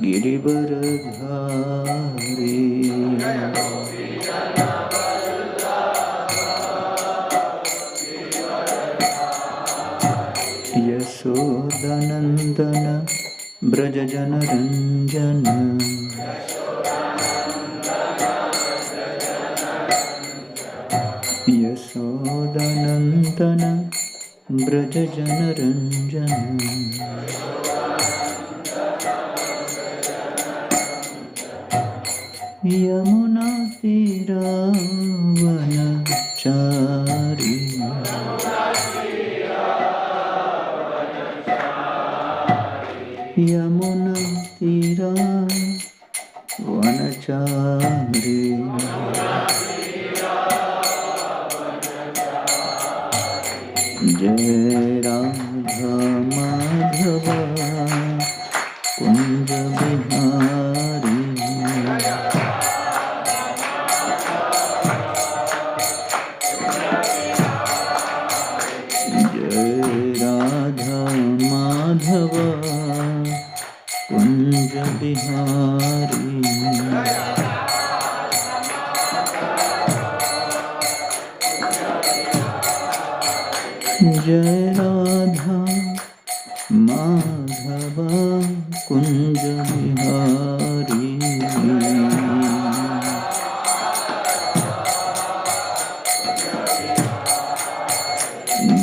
गिरिवरधारी यशोदनन्दन ब्रजजनरञ्जन यशोदनन्दन ब्रजजनरञ्जन यमुनातीरावनचारी यमुनातीरावनचारी जय राधा माधव कुंज बिहारी माधव कुंज बिहारी जय राधा माधव कुंज बिहारी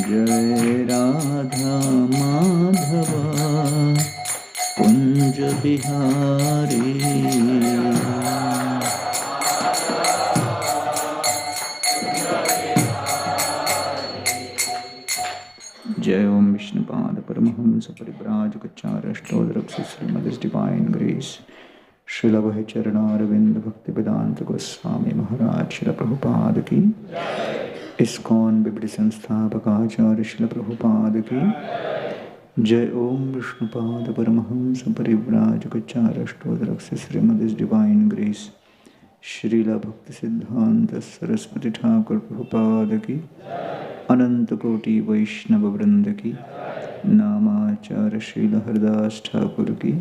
जय राधा माधव कुंज बिहारी जय ओम विष्णुपाद परमहंस परिव्राजकाचार्य श्रीमद डिवाइन ग्रेस श्रीलभ चरणारविंद भक्ति वेदांत गोस्वामी महाराज श्रील प्रभुपाद की इस्कॉन बिबड़ी संस्थापक आचार्य श्रील प्रभुपाद की जय ओम विष्णुपाद परमहंस परिव्राजकाचार्य श्रीमद डिवाइन ग्रेस श्रील भक्ति सिद्धांत सरस्वती ठाकुर प्रभुपाद की अनंत कोटि वैष्णव वृंद की नामाचार्य श्रील हरदास ठाकुर की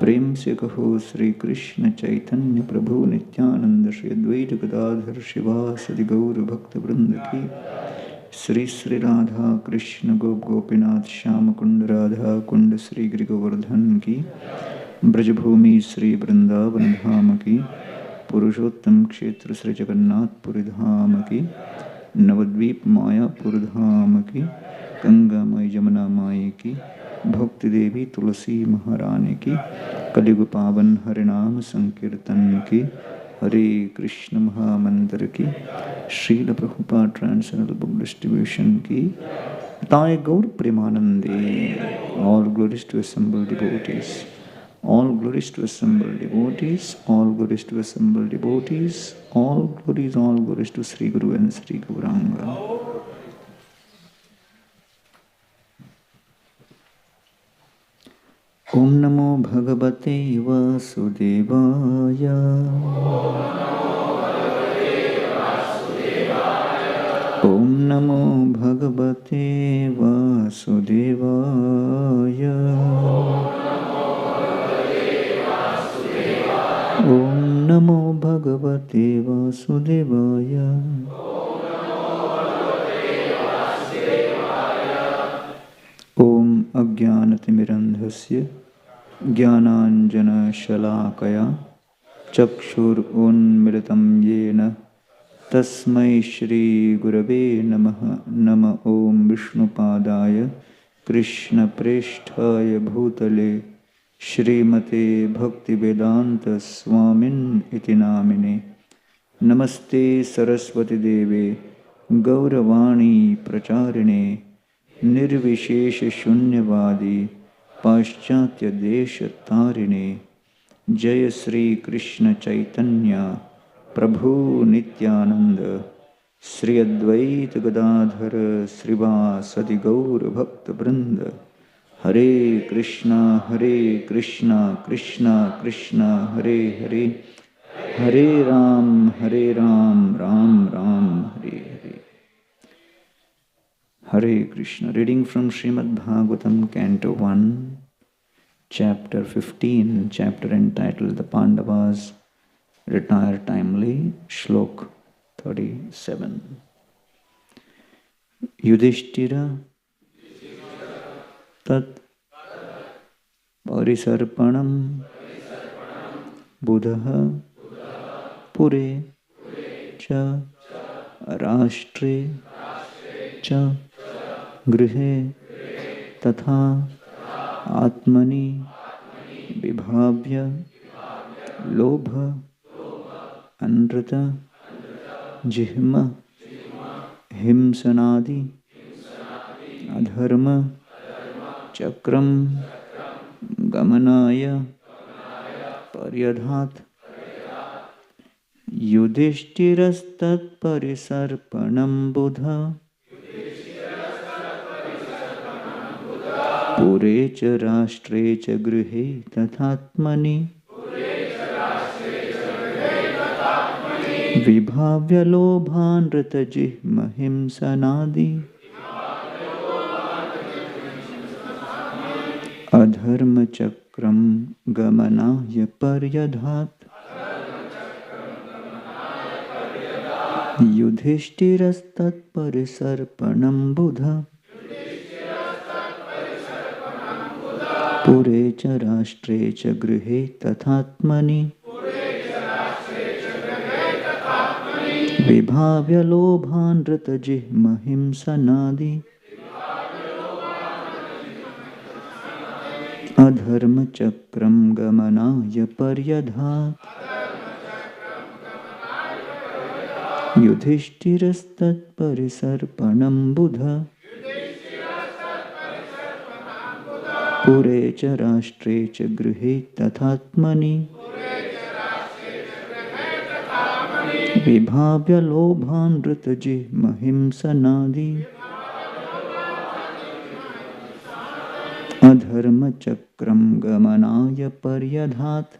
प्रेम से कहो श्री कृष्ण चैतन्य प्रभु नित्यानंद श्री अद्वैत गदाधर शिवासदि गौर भक्त वृंद की श्री श्री राधा कृष्ण गोपीनाथ श्याम कुंड राधा कुंड श्री गिरि गोवर्धन की ब्रजभूमि श्री वृंदावन धाम की पुरुषोत्तम क्षेत्र श्री जगन्नाथपुरी धाम की नवद्वीप मायापुर धाम की गंगामय जमुना माई की भक्ति देवी तुलसी महारानी की कलियुग पावन हरिनाम संकीर्तन की हरे कृष्ण महामंत्र की Srila Prabhupada translational book distribution की ताए Gaura Premanande all glories to assembled devotees all glories to assembled devotees, all glories to assembled devotees, all glories to Sri Guru and Sri Gauranga. Om Namo Bhagavate Vasudevaya. Om Namo Bhagavate Vasudevaya. Om Namo Bhagavate Vasudevaya. Om Ajnanatimirandhasya Jnananjana-shalakaya Chakshur-unmilitam yena Tasmai Shri Gurave Namaha. Nama Om Vishnupadaya Krishna Presthaya Bhutale श्रीमते भक्ति वेदांत स्वामिन इति नामिने नमस्ते सरस्वती देवे गौरवाणी प्रचारिणे निर्विशेष शून्यवादी पाश्चात्य देश तारिणे जय श्री कृष्ण चैतन्य प्रभु नित्यानंद श्री अद्वैत गदाधर श्रीवासदि गौर भक्त वृंद हरे Krishna Krishna Krishna Hare Hare Hare Ram Ram Ram Hare Hare. Hare Krishna. Reading from Srimad Bhagavatam, Canto 1, chapter 15, chapter entitled The Pandavas Retire Timely, Shlok 37. Yudhishthira tat parisarpanam buddha pure cha rashtre cha grihe tatha atmani vibhavya lobha anrata jihma himsanadi adharma chakram gamanaya paryadhat yudhishthirastat parisarpanam buddha pure cha rashtre cha grihe tathatmani vibhavya lobhan ratajihma himsanadi adharma chakram gamanaya paryadhat yudhishthirastat parisarpanam buddha pure cha rashtre cha grihe tathatmani vibhavya lobhan ratajihma himsanadi adharma chakram gamanaya paryadhat yudhishthirastat parisarpanam buddha pure cha rashtre cha grihe tathatmani vibhavya lobhan ratajihma himsanadi adharma chakram gamanaya paryadhat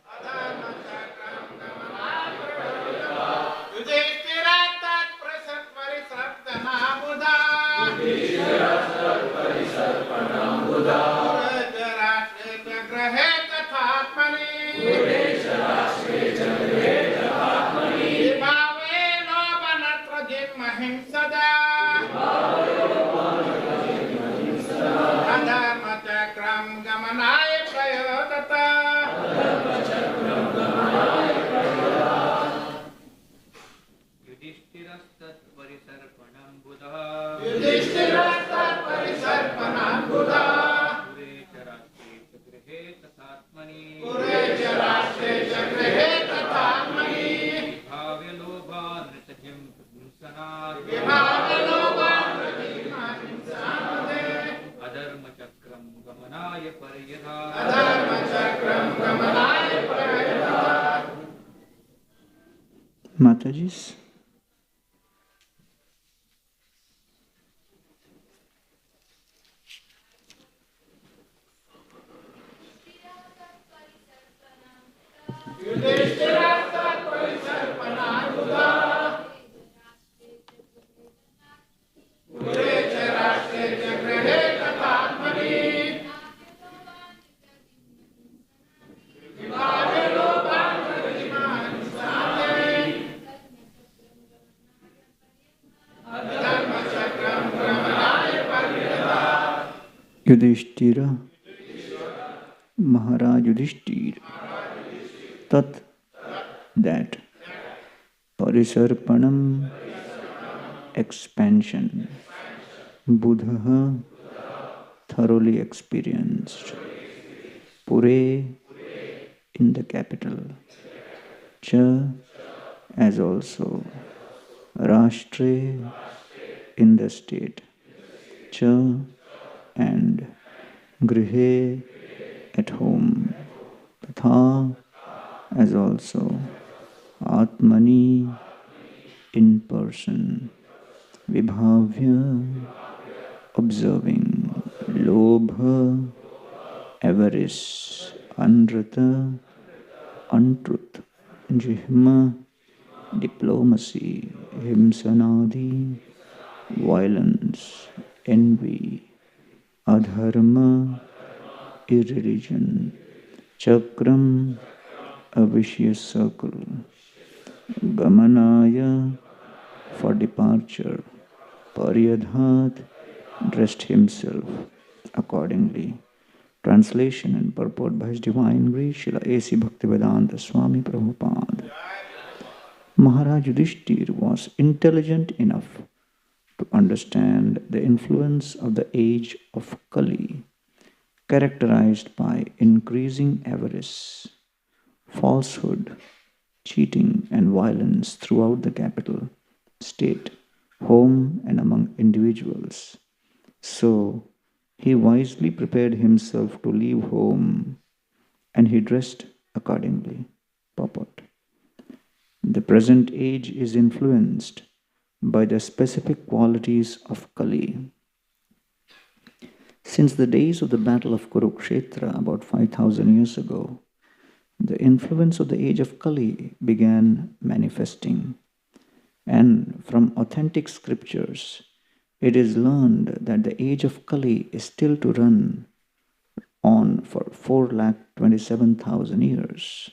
Matajis. Yudhishthira, Maharaj Yudhishthira, Tat, that, Parisarpanam, expansion, Buddha, thoroughly experienced, Pure, in the capital, Cha, as also, Rashtre, in the state, Cha, and Grihe, at home, Tatha, as also, Atmani, in person, Vibhavya, observing, Lobha, avarice, Anrata, untruth, Jihma, diplomacy, Himsanadi, violence, envy, Adharma, irreligion, chakram, a vicious circle, gamanaya, for departure, paryadhat, dressed himself accordingly. Translation and purport by His Divine Grace, Srila A.C. Bhaktivedanta Swami Prabhupada. Maharaj Yudhishthir was intelligent enough to understand the influence of the age of Kali, characterized by increasing avarice, falsehood, cheating, and violence throughout the capital, state, home, and among individuals. So, he wisely prepared himself to leave home and he dressed accordingly. Purport. The present age is influenced by the specific qualities of Kali. Since the days of the battle of Kurukshetra about 5,000 years ago, the influence of the age of Kali began manifesting. And from authentic scriptures, it is learned that the age of Kali is still to run on for 4,27,000 years.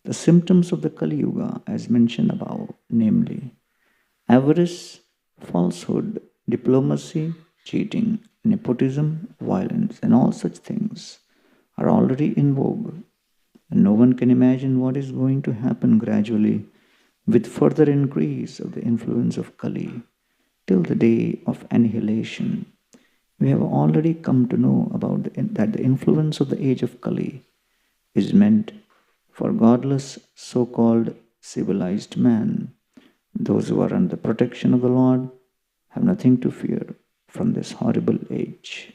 The symptoms of the Kali Yuga, as mentioned above, namely avarice, falsehood, diplomacy, cheating, nepotism, violence, and all such things are already in vogue. And no one can imagine what is going to happen gradually with further increase of the influence of Kali till the day of annihilation. We have already come to know about that the influence of the age of Kali is meant for godless so-called civilized man. Those who are under the protection of the Lord have nothing to fear from this horrible age.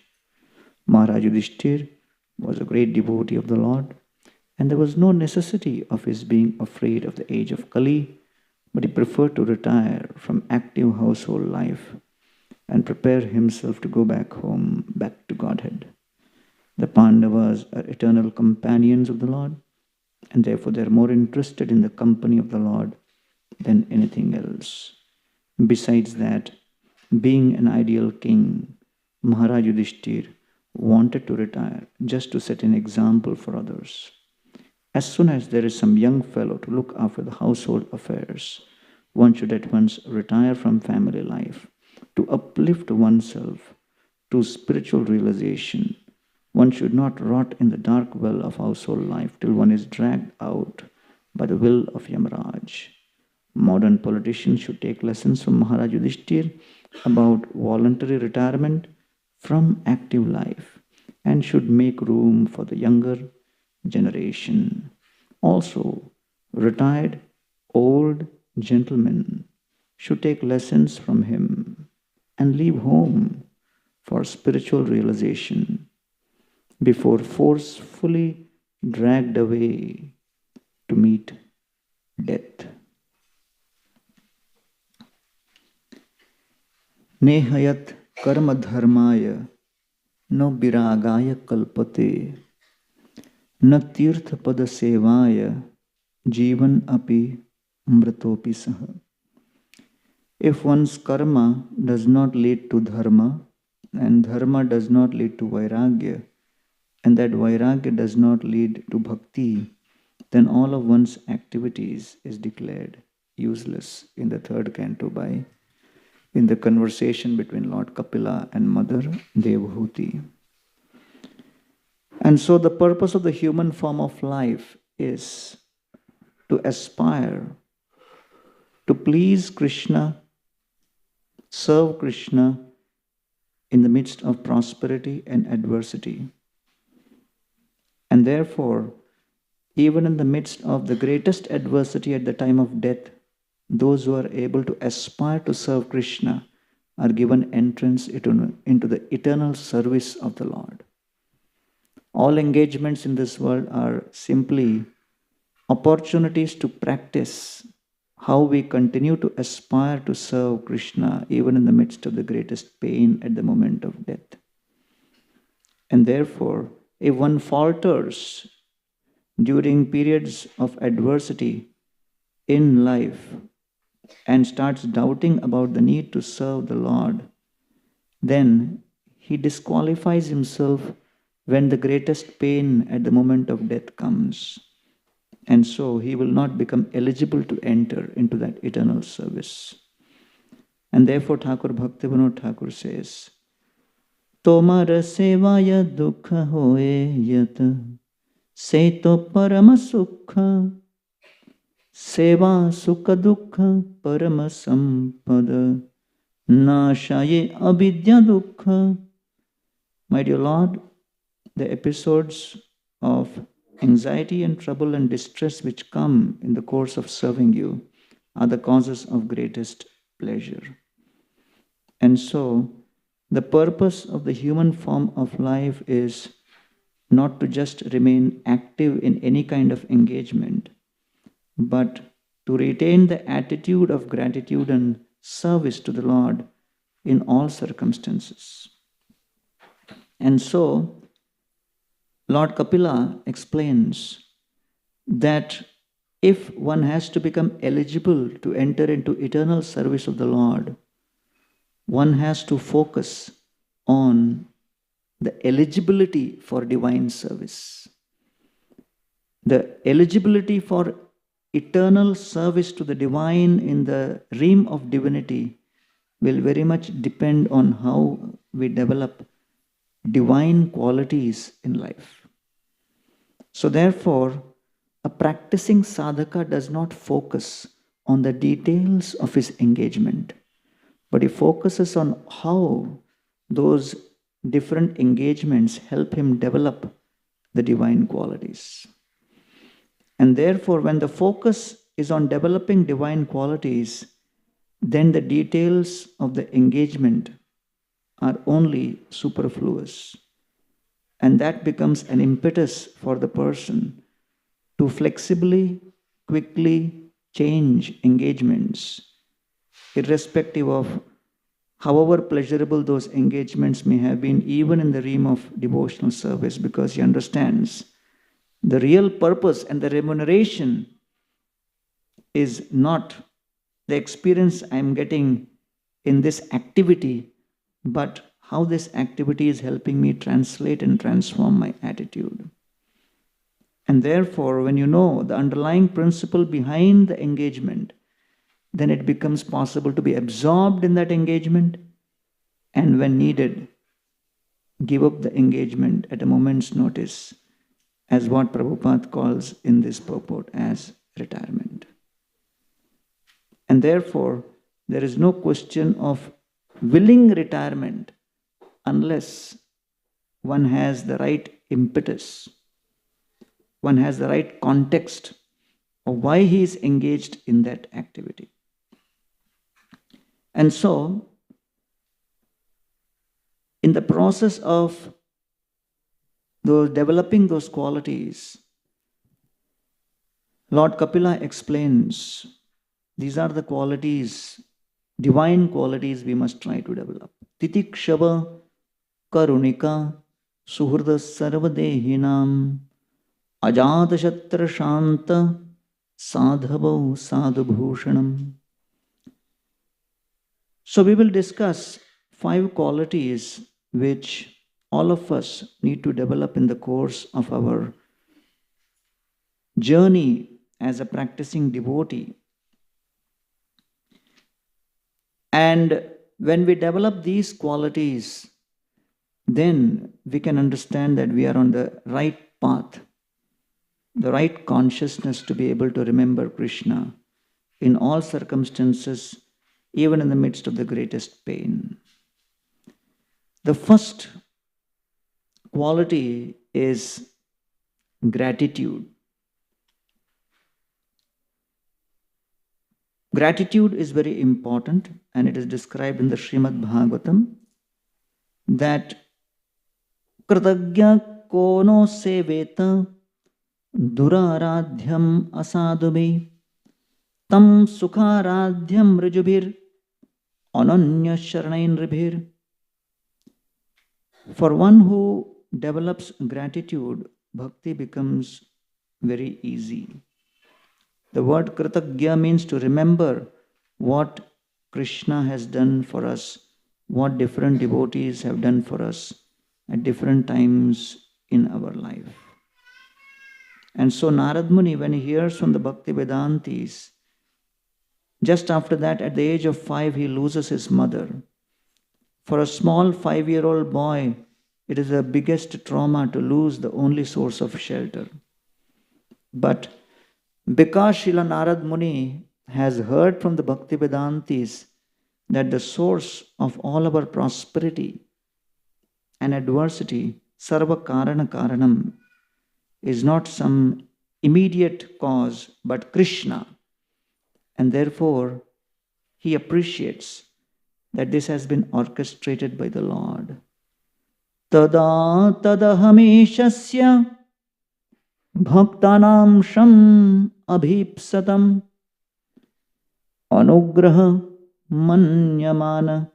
Maharaj Yudhishthir was a great devotee of the Lord, and there was no necessity of his being afraid of the age of Kali, but he preferred to retire from active household life and prepare himself to go back home, back to Godhead. The Pandavas are eternal companions of the Lord, and therefore they are more interested in the company of the Lord than anything else. Besides that, being an ideal king, Maharaj Yudhishthir wanted to retire just to set an example for others. As soon as there is some young fellow to look after the household affairs, one should at once retire from family life to uplift oneself to spiritual realization. One should not rot in the dark well of household life till one is dragged out by the will of Yamaraj. Modern politicians should take lessons from Maharaj Yudhishthir about voluntary retirement from active life and should make room for the younger generation. Also, retired old gentlemen should take lessons from him and leave home for spiritual realization before forcefully dragged away to meet death. Nehayat karma dharmaya no viragaya kalpate na tirtha pada sevaya jivan api mratopi saha. If one's karma does not lead to dharma, and dharma does not lead to vairagya, and that vairagya does not lead to bhakti, then all of one's activities is declared useless in the third canto in the conversation between Lord Kapila and Mother Devahuti. And so the purpose of the human form of life is to aspire to please Krishna, serve Krishna in the midst of prosperity and adversity. And therefore, even in the midst of the greatest adversity at the time of death, those who are able to aspire to serve Krishna are given entrance into the eternal service of the Lord. All engagements in this world are simply opportunities to practice how we continue to aspire to serve Krishna even in the midst of the greatest pain at the moment of death. And therefore, if one falters during periods of adversity in life and starts doubting about the need to serve the Lord, then he disqualifies himself when the greatest pain at the moment of death comes. And so he will not become eligible to enter into that eternal service. And therefore Thakur Bhaktivinoda Thakur says, Tomara sevaya dukha hoye yat, seto parama sukha, seva sukha dukha parama sampada, nashaye avidya dukha. My dear Lord, the episodes of anxiety and trouble and distress which come in the course of serving you are the causes of greatest pleasure. And so, the purpose of the human form of life is not to just remain active in any kind of engagement, but to retain the attitude of gratitude and service to the Lord in all circumstances. And so, Lord Kapila explains that if one has to become eligible to enter into eternal service of the Lord, one has to focus on the eligibility for divine service. The eligibility for eternal service to the divine in the realm of divinity will very much depend on how we develop divine qualities in life. So therefore, a practicing sadhaka does not focus on the details of his engagement, but he focuses on how those different engagements help him develop the divine qualities. And therefore, when the focus is on developing divine qualities, then the details of the engagement are only superfluous. And that becomes an impetus for the person to flexibly, quickly change engagements, irrespective of however pleasurable those engagements may have been, even in the realm of devotional service, because he understands the real purpose and the remuneration is not the experience I'm getting in this activity, but how this activity is helping me translate and transform my attitude. And therefore, when you know the underlying principle behind the engagement, then it becomes possible to be absorbed in that engagement, and when needed, give up the engagement at a moment's notice, as what Prabhupada calls in this purport as retirement. And therefore, there is no question of willing retirement unless one has the right impetus, one has the right context of why he is engaged in that activity. And so, in the process of developing those qualities, Lord Kapila explains these are the qualities, divine qualities we must try to develop. Titikshava karunika suhrda sarvadehinam ajata shatra shanta sadhavo sadhubhushanam. So we will discuss 5 qualities which all of us need to develop in the course of our journey as a practicing devotee. And when we develop these qualities, then we can understand that we are on the right path, the right consciousness to be able to remember Krishna in all circumstances, even in the midst of the greatest pain. The first quality is gratitude. Gratitude is very important, and it is described in the Srimad Bhagavatam that Kritagya kono seveta duraradhyam asadubhi tam sukharadhyam rijubhir ananya sharanainribhir. For one who develops gratitude, bhakti becomes very easy. The word Kritagya means to remember what Krishna has done for us, what different devotees have done for us at different times in our life. And so Narad Muni, when he hears from the Bhakti Vedantis, just after that, at the age of 5, he loses his mother. For a small 5-year-old boy, it is the biggest trauma to lose the only source of shelter. But because Srila Narad Muni has heard from the Bhakti Vedantis that the source of all our prosperity and adversity, Sarva Karana Karanam, is not some immediate cause but Krishna. And therefore, he appreciates that this has been orchestrated by the Lord. Tada tadahamishasya bhaktanam sham abhipsatam anugraha manyamana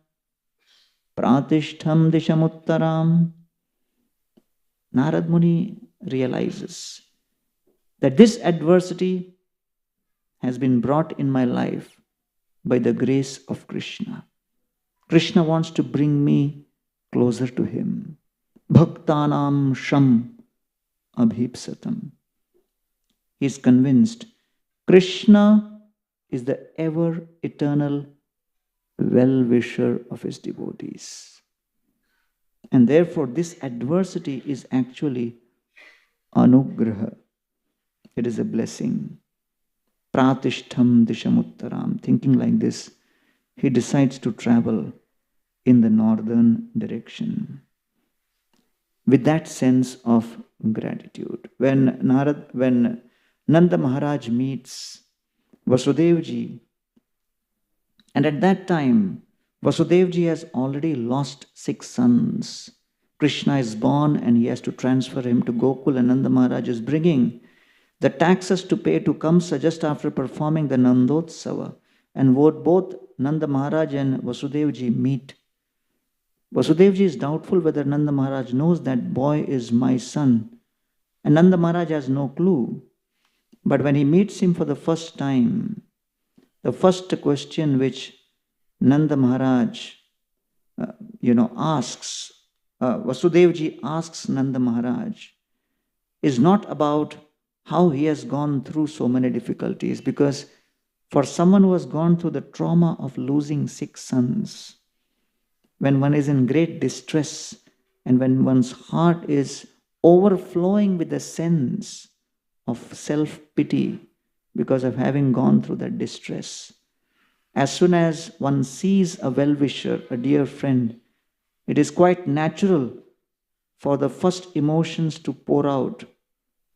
pratishtham dishamuttaram. Narad Muni realizes that this adversity has been brought in my life by the grace of Krishna. Krishna wants to bring me closer to him. Bhaktanam sham abhipsatam. He is convinced Krishna is the ever eternal well-wisher of his devotees. And therefore this adversity is actually anugraha. It is a blessing. Pratishtham dishamuttaram. Thinking like this, he decides to travel in the northern direction with that sense of gratitude. When Nanda Maharaj meets Vasudevji, and at that time Vasudevji has already lost 6 sons. Krishna is born and he has to transfer him to Gokul, and Nanda Maharaj is bringing the taxes to pay to Kamsa just after performing the Nandotsava. And both Nanda Maharaj and Vasudevji meet. Vasudevji is doubtful whether Nanda Maharaj knows that boy is my son. And Nanda Maharaj has no clue. But when he meets him for the first time, the first question which Nanda Maharaj asks, Vasudevji asks Nanda Maharaj, is not about how he has gone through so many difficulties, because for someone who has gone through the trauma of losing 6 sons, when one is in great distress and when one's heart is overflowing with a sense of self-pity because of having gone through that distress, as soon as one sees a well-wisher, a dear friend, it is quite natural for the first emotions to pour out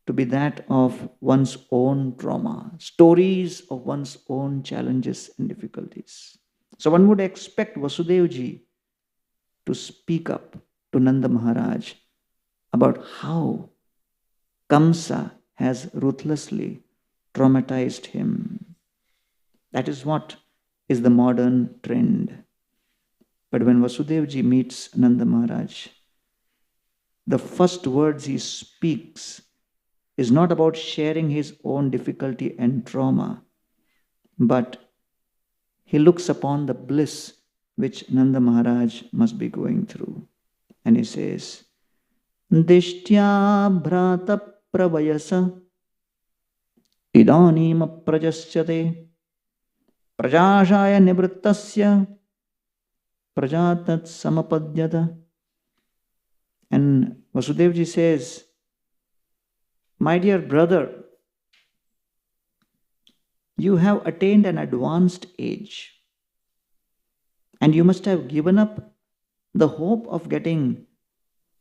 to be that of one's own trauma, stories of one's own challenges and difficulties. So one would expect Vasudevji to speak up to Nanda Maharaj about how Kamsa has ruthlessly traumatized him. That is what is the modern trend. But when Vasudevji meets Nanda Maharaj, the first words he speaks is not about sharing his own difficulty and trauma, but he looks upon the bliss which Nanda Maharaj must be going through. And he says, Dishtya bhrata pravayasa idanim aprajasyate prajashaya nivrittasya prajatat samapadyata. And Vasudevji says, my dear brother, you have attained an advanced age and you must have given up the hope of getting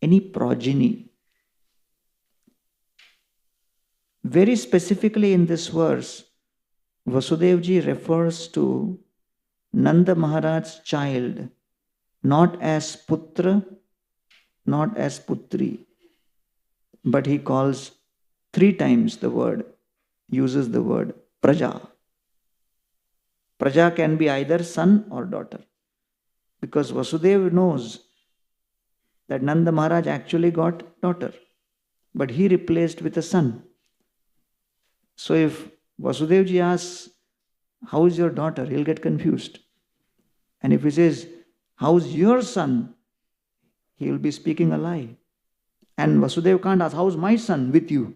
any progeny. Very specifically in this verse, Vasudevji refers to Nanda Maharaj's child not as putra, not as putri, but he calls 3 times uses the word praja. Praja can be either son or daughter, because Vasudeva knows that Nanda Maharaj actually got daughter, but he replaced with a son. So if Vasudevji asks, how is your daughter? He'll get confused. And if he says, how's your son? He will be speaking a lie. And Vasudeva can't ask, how's my son with you?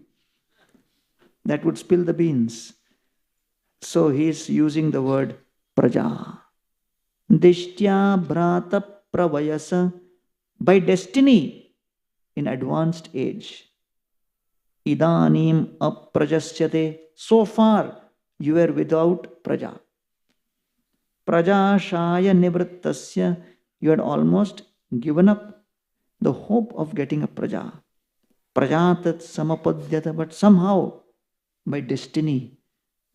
That would spill the beans. So he is using the word praja. Dishtya bhrata pravayasa, by destiny in advanced age. Idanim aprajasyate, so far you were without praja. Prajashaya nivrittasya, you had almost given up the hope of getting a praja. Prajatat samapadyata, but somehow by destiny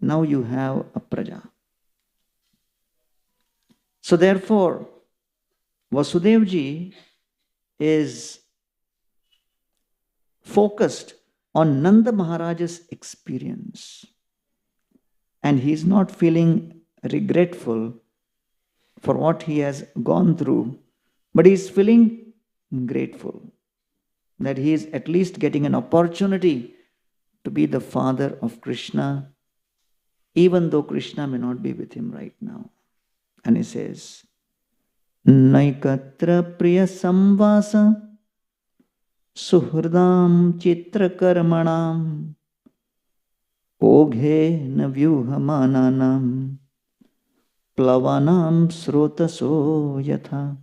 now you have a praja. So therefore Vasudevji is focused on Nanda Maharaja's experience, and he is not feeling regretful for what he has gone through, but he is feeling grateful that he is at least getting an opportunity to be the father of Krishna, even though Krishna may not be with him right now. And he says, Naikatra priya samvasa suhrdam chitra karmanam oghe na vyuhamananam plavanam srotaso yatha.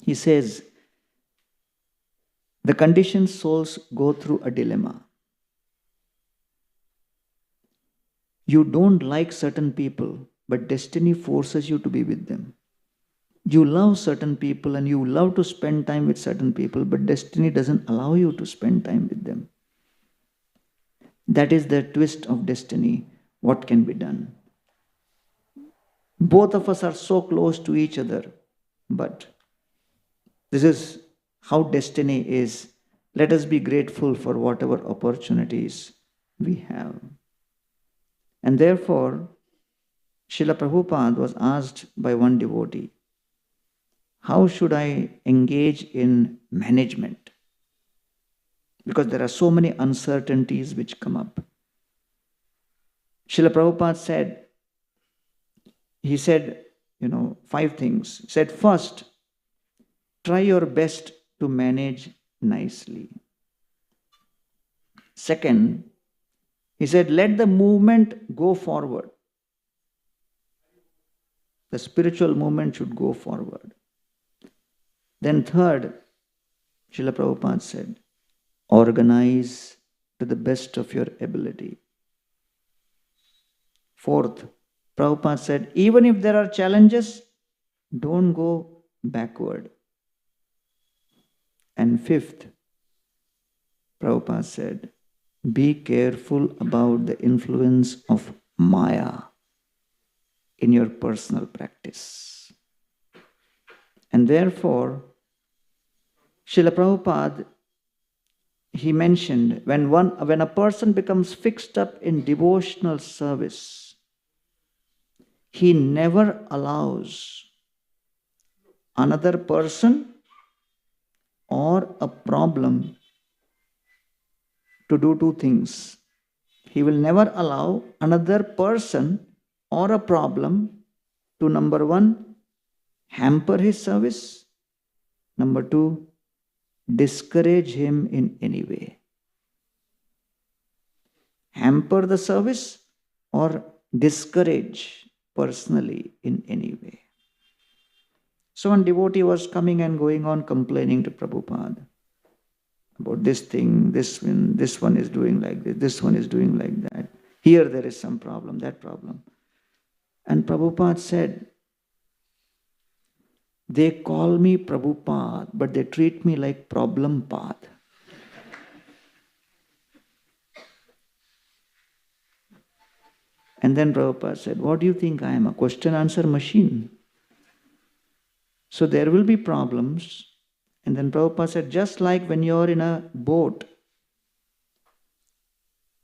He says, the conditioned souls go through a dilemma. You don't like certain people, but destiny forces you to be with them. You love certain people and you love to spend time with certain people, but destiny doesn't allow you to spend time with them. That is the twist of destiny. What can be done? Both of us are so close to each other, but this is how destiny is. Let us be grateful for whatever opportunities we have. And therefore, Srila Prabhupada was asked by one devotee, how should I engage in management? Because there are so many uncertainties which come up. Srila Prabhupada said, he said, 5 things. He said, first, try your best to manage nicely. Second, he said, let the movement go forward. The spiritual movement should go forward. Then third, Srila Prabhupada said, organize to the best of your ability. Fourth, Prabhupada said, even if there are challenges, don't go backward. And fifth, Prabhupada said, be careful about the influence of Maya in your personal practice. And therefore, Srila Prabhupada, he mentioned, when a person becomes fixed up in devotional service, he never allows another person or a problem to do 2 things. He will never allow another person or a problem to, number 1, hamper his service. Number 2, discourage him in any way. Hamper the service or discourage personally in any way. So one devotee was coming and going on complaining to Prabhupada about this thing, this one is doing like this one is doing like that. Here there is some problem, that problem. And Prabhupada said, they call me Prabhupada, but they treat me like problem path. And then Prabhupada said, what do you think I am, a question answer machine? So there will be problems. And then Prabhupada said, just like when you are in a boat,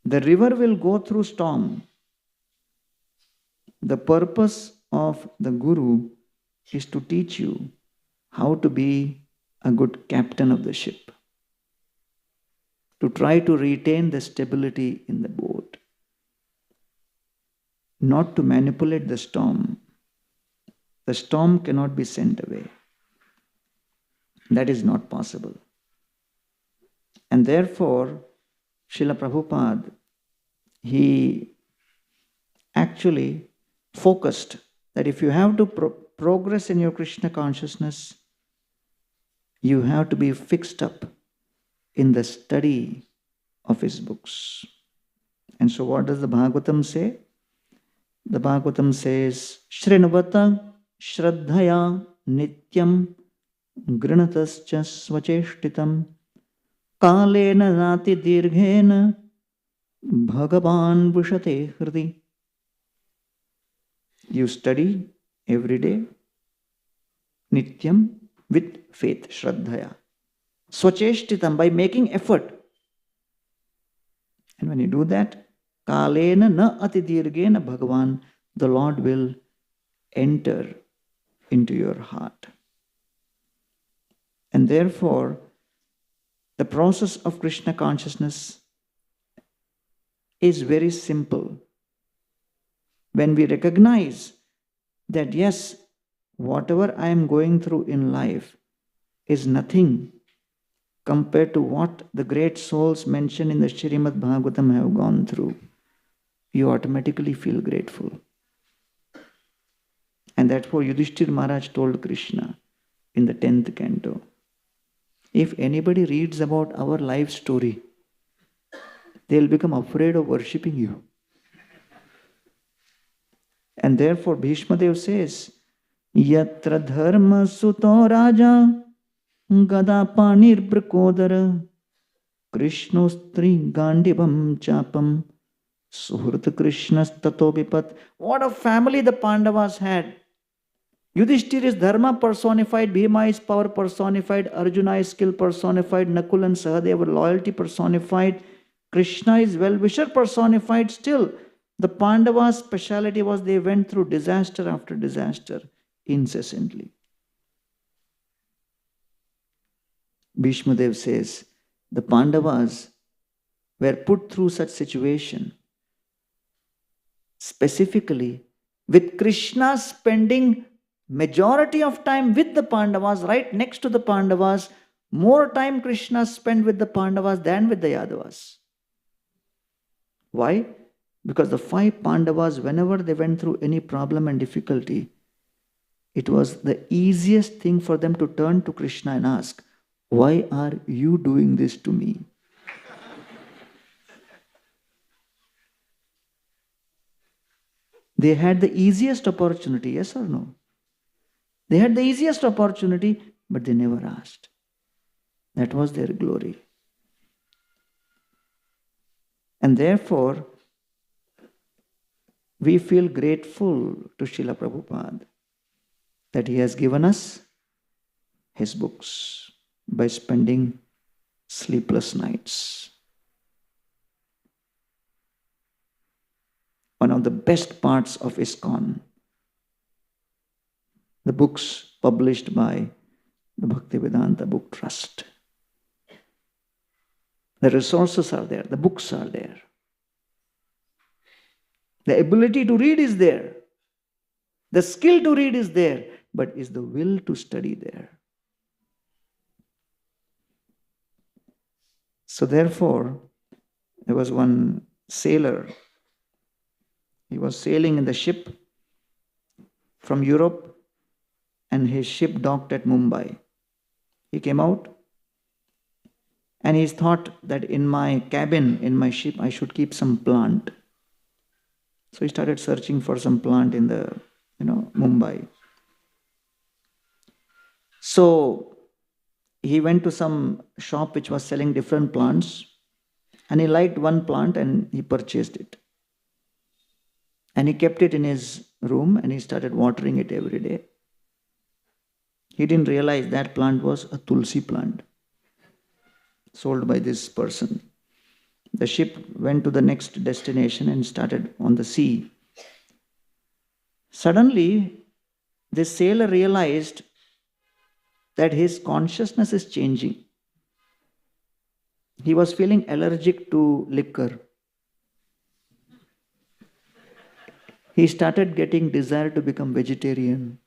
the river will go through storm. The purpose of the Guru is to teach you how to be a good captain of the ship, to try to retain the stability in the boat, not to manipulate the storm. The storm cannot be sent away. That is not possible. And therefore, Srila Prabhupada, he actually focused that if you have to progress in your Krishna consciousness, you have to be fixed up in the study of his books. And so what does the Bhagavatam say? The Bhagavatam says, Shrinvata Shraddhaya Nityam Grinatascha Svacheshtitam Kalena Nati Dirghena Bhagavan Vushate Hridi. You study every day, Nityam, with faith, Shraddhaya. Swacheshtitam, by making effort. And when you do that, Kalena na atidirgena Bhagavan, the Lord will enter into your heart. And therefore, the process of Krishna consciousness is very simple. When we recognize that yes, whatever I am going through in life is nothing compared to what the great souls mentioned in the Srimad Bhagavatam have gone through, you automatically feel grateful. And therefore Yudhishthir Maharaj told Krishna in the 10th canto, if anybody reads about our life story, they'll become afraid of worshipping you. And therefore Bhishma Dev says, Yatra dharma suto raja Gadapanir Brakodara Krishnostri Gandivam Chapam Suhurta Krishnas Tatobipat. What a family the Pandavas had. Yudhishthira is dharma personified, Bhima is power personified, Arjuna is skill personified, Nakul and Sahadeva loyalty personified, Krishna is well-wisher personified. Still, the Pandavas' speciality was they went through disaster after disaster incessantly. Bhishma Dev says, the Pandavas were put through such situation specifically with Krishna spending majority of time with the Pandavas, right next to the Pandavas. More time Krishna spent with the Pandavas than with the Yadavas. Why? Because the 5 Pandavas, whenever they went through any problem and difficulty, it was the easiest thing for them to turn to Krishna and ask, why are you doing this to me? They had the easiest opportunity, yes or no? They had the easiest opportunity, but they never asked. That was their glory. And therefore, we feel grateful to Srila Prabhupada that he has given us his books by spending sleepless nights. One of the best parts of ISKCON, the books published by the Bhaktivedanta Book Trust. The resources are there, the books are there. The ability to read is there. The skill to read is there, but is the will to study there? So therefore, there was one sailor. He was sailing in the ship from Europe and his ship docked at Mumbai. He came out and he thought that in my cabin, in my ship, I should keep some plant. So he started searching for some plant in the, Mumbai. So he went to some shop which was selling different plants and he liked one plant and he purchased it. And he kept it in his room and he started watering it every day. He didn't realize that plant was a tulsi plant sold by this person. The ship went to the next destination and started on the sea. Suddenly, this sailor realized that his consciousness is changing. He was feeling allergic to liquor. He started getting desire to become vegetarian,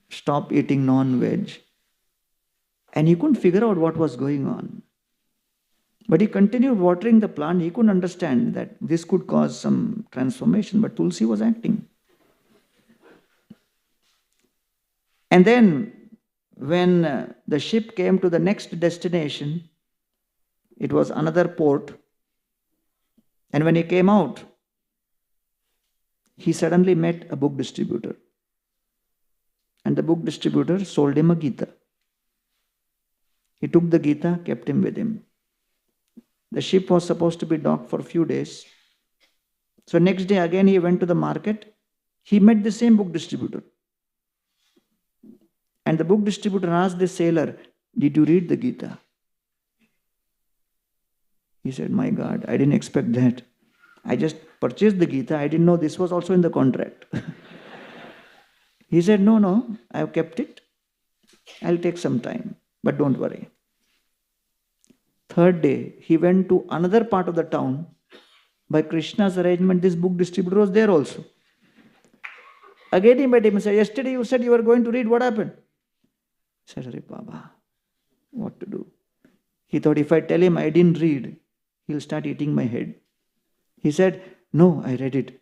stop eating non-veg. And he couldn't figure out what was going on. But he continued watering the plant. He couldn't understand that this could cause some transformation, but Tulsi was acting. And then, when the ship came to the next destination, it was another port. And when he came out, he suddenly met a book distributor. And the book distributor sold him a Gita. He took the Gita, kept him with him. The ship was supposed to be docked for a few days. So next day again he went to the market. He met the same book distributor. And the book distributor asked the sailor, "Did you read the Gita?" He said, "My God, I didn't expect that. I just purchased the Gita. I didn't know this was also in the contract." He said, No, I have kept it. I'll take some time, but don't worry. Third day, he went to another part of the town. By Krishna's arrangement, this book distributor was there also. Again he met him and said, "Yesterday you said you were going to read. What happened?" He said, "Hare Baba, what to do?" He thought, if I tell him I didn't read, he'll start eating my head. He said, "No, I read it."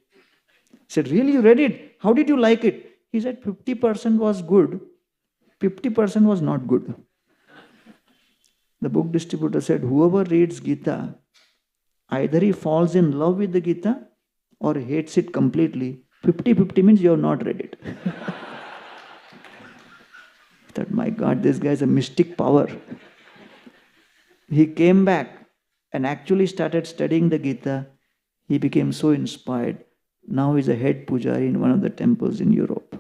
He said, "Really, you read it? How did you like it?" He said, 50% was good, 50% was not good. The book distributor said, "Whoever reads Gita, either he falls in love with the Gita or hates it completely. 50-50 means you have not read it." I thought, my God, this guy has a mystic power. He came back and actually started studying the Gita. He became so inspired. Now he's a head pujari in one of the temples in Europe.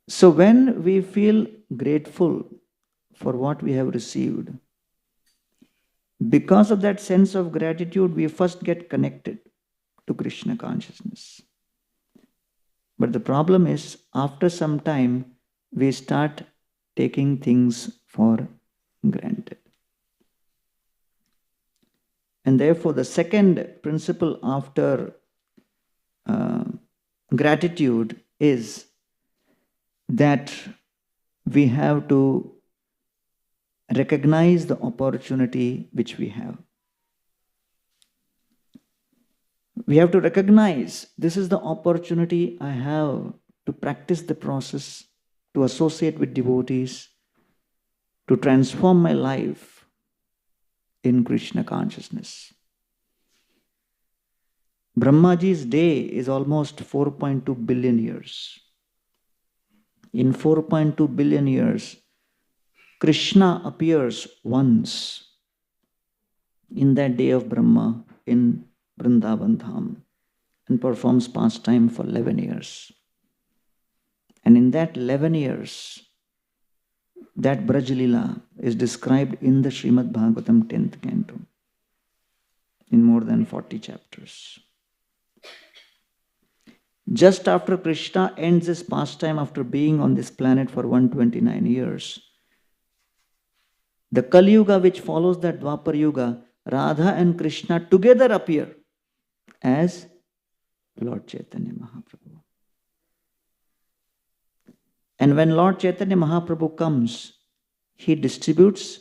So when we feel grateful for what we have received, because of that sense of gratitude, we first get connected to Krishna consciousness. But the problem is, after some time, we start taking things for granted. And therefore, the second principle after gratitude is that we have to recognize the opportunity which we have. We have to recognize this is the opportunity I have to practice the process, to associate with devotees, to transform my life in Krishna consciousness. Brahmaji's day is almost 4.2 billion years. In 4.2 billion years, Krishna appears once in that day of Brahma in Vrindavan Dham and performs pastime for 11 years. And in that 11 years, that Braj Leela is described in the Srimad Bhagavatam 10th canto in more than 40 chapters. Just after Krishna ends his pastime after being on this planet for 129 years, the Kali Yuga which follows that Dwapar Yuga, Radha and Krishna together appear as Lord Chaitanya Mahaprabhu. And when Lord Chaitanya Mahaprabhu comes, he distributes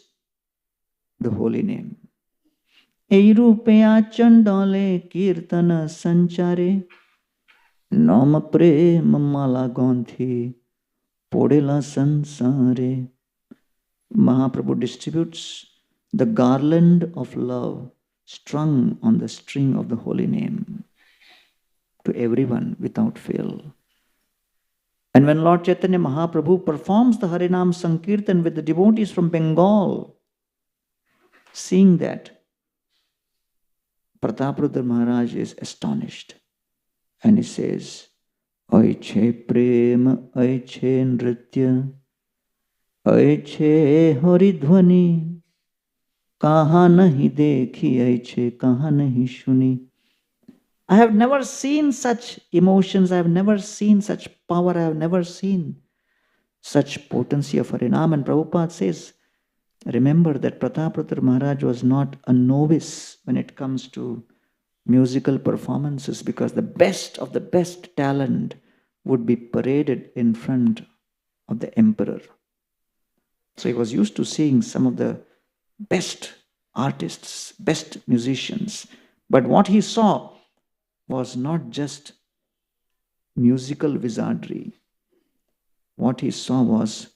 the holy name. Ei rupeya chandale kirtana sanchare Nama prema mala gonthi podela sansare. Mahaprabhu distributes the garland of love strung on the string of the holy name to everyone without fail. And when Lord Chaitanya Mahaprabhu performs the Harinam Sankirtan with the devotees from Bengal, seeing that, Prataprudra Maharaj is astonished. And he says, Aiche prema, aiche nritya, aiche haridhvani, kaha nahi dekhi, aiche kaha nahi shuni. I have never seen such emotions, I have never seen such power, I have never seen such potency of Harinam. And Prabhupada says, remember that Prataprudra Maharaj was not a novice when it comes to musical performances, because the best of the best talent would be paraded in front of the emperor. So he was used to seeing some of the best artists, best musicians. But what he saw was not just musical wizardry. What he saw was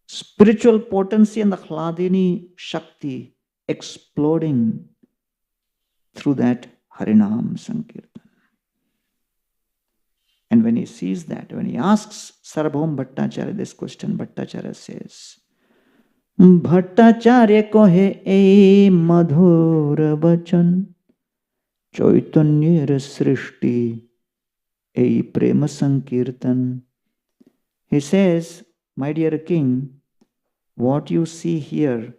spiritual potency and the Hladini Shakti exploding through that Harinam Sankirtan. And when he sees that, when he asks Sarabhom Bhattacharya this question, Bhattacharya says, Bhattacharya kohe e madhur bachan, Chaitanyar srishti e prema sankirtan. He says, my dear king, what you see here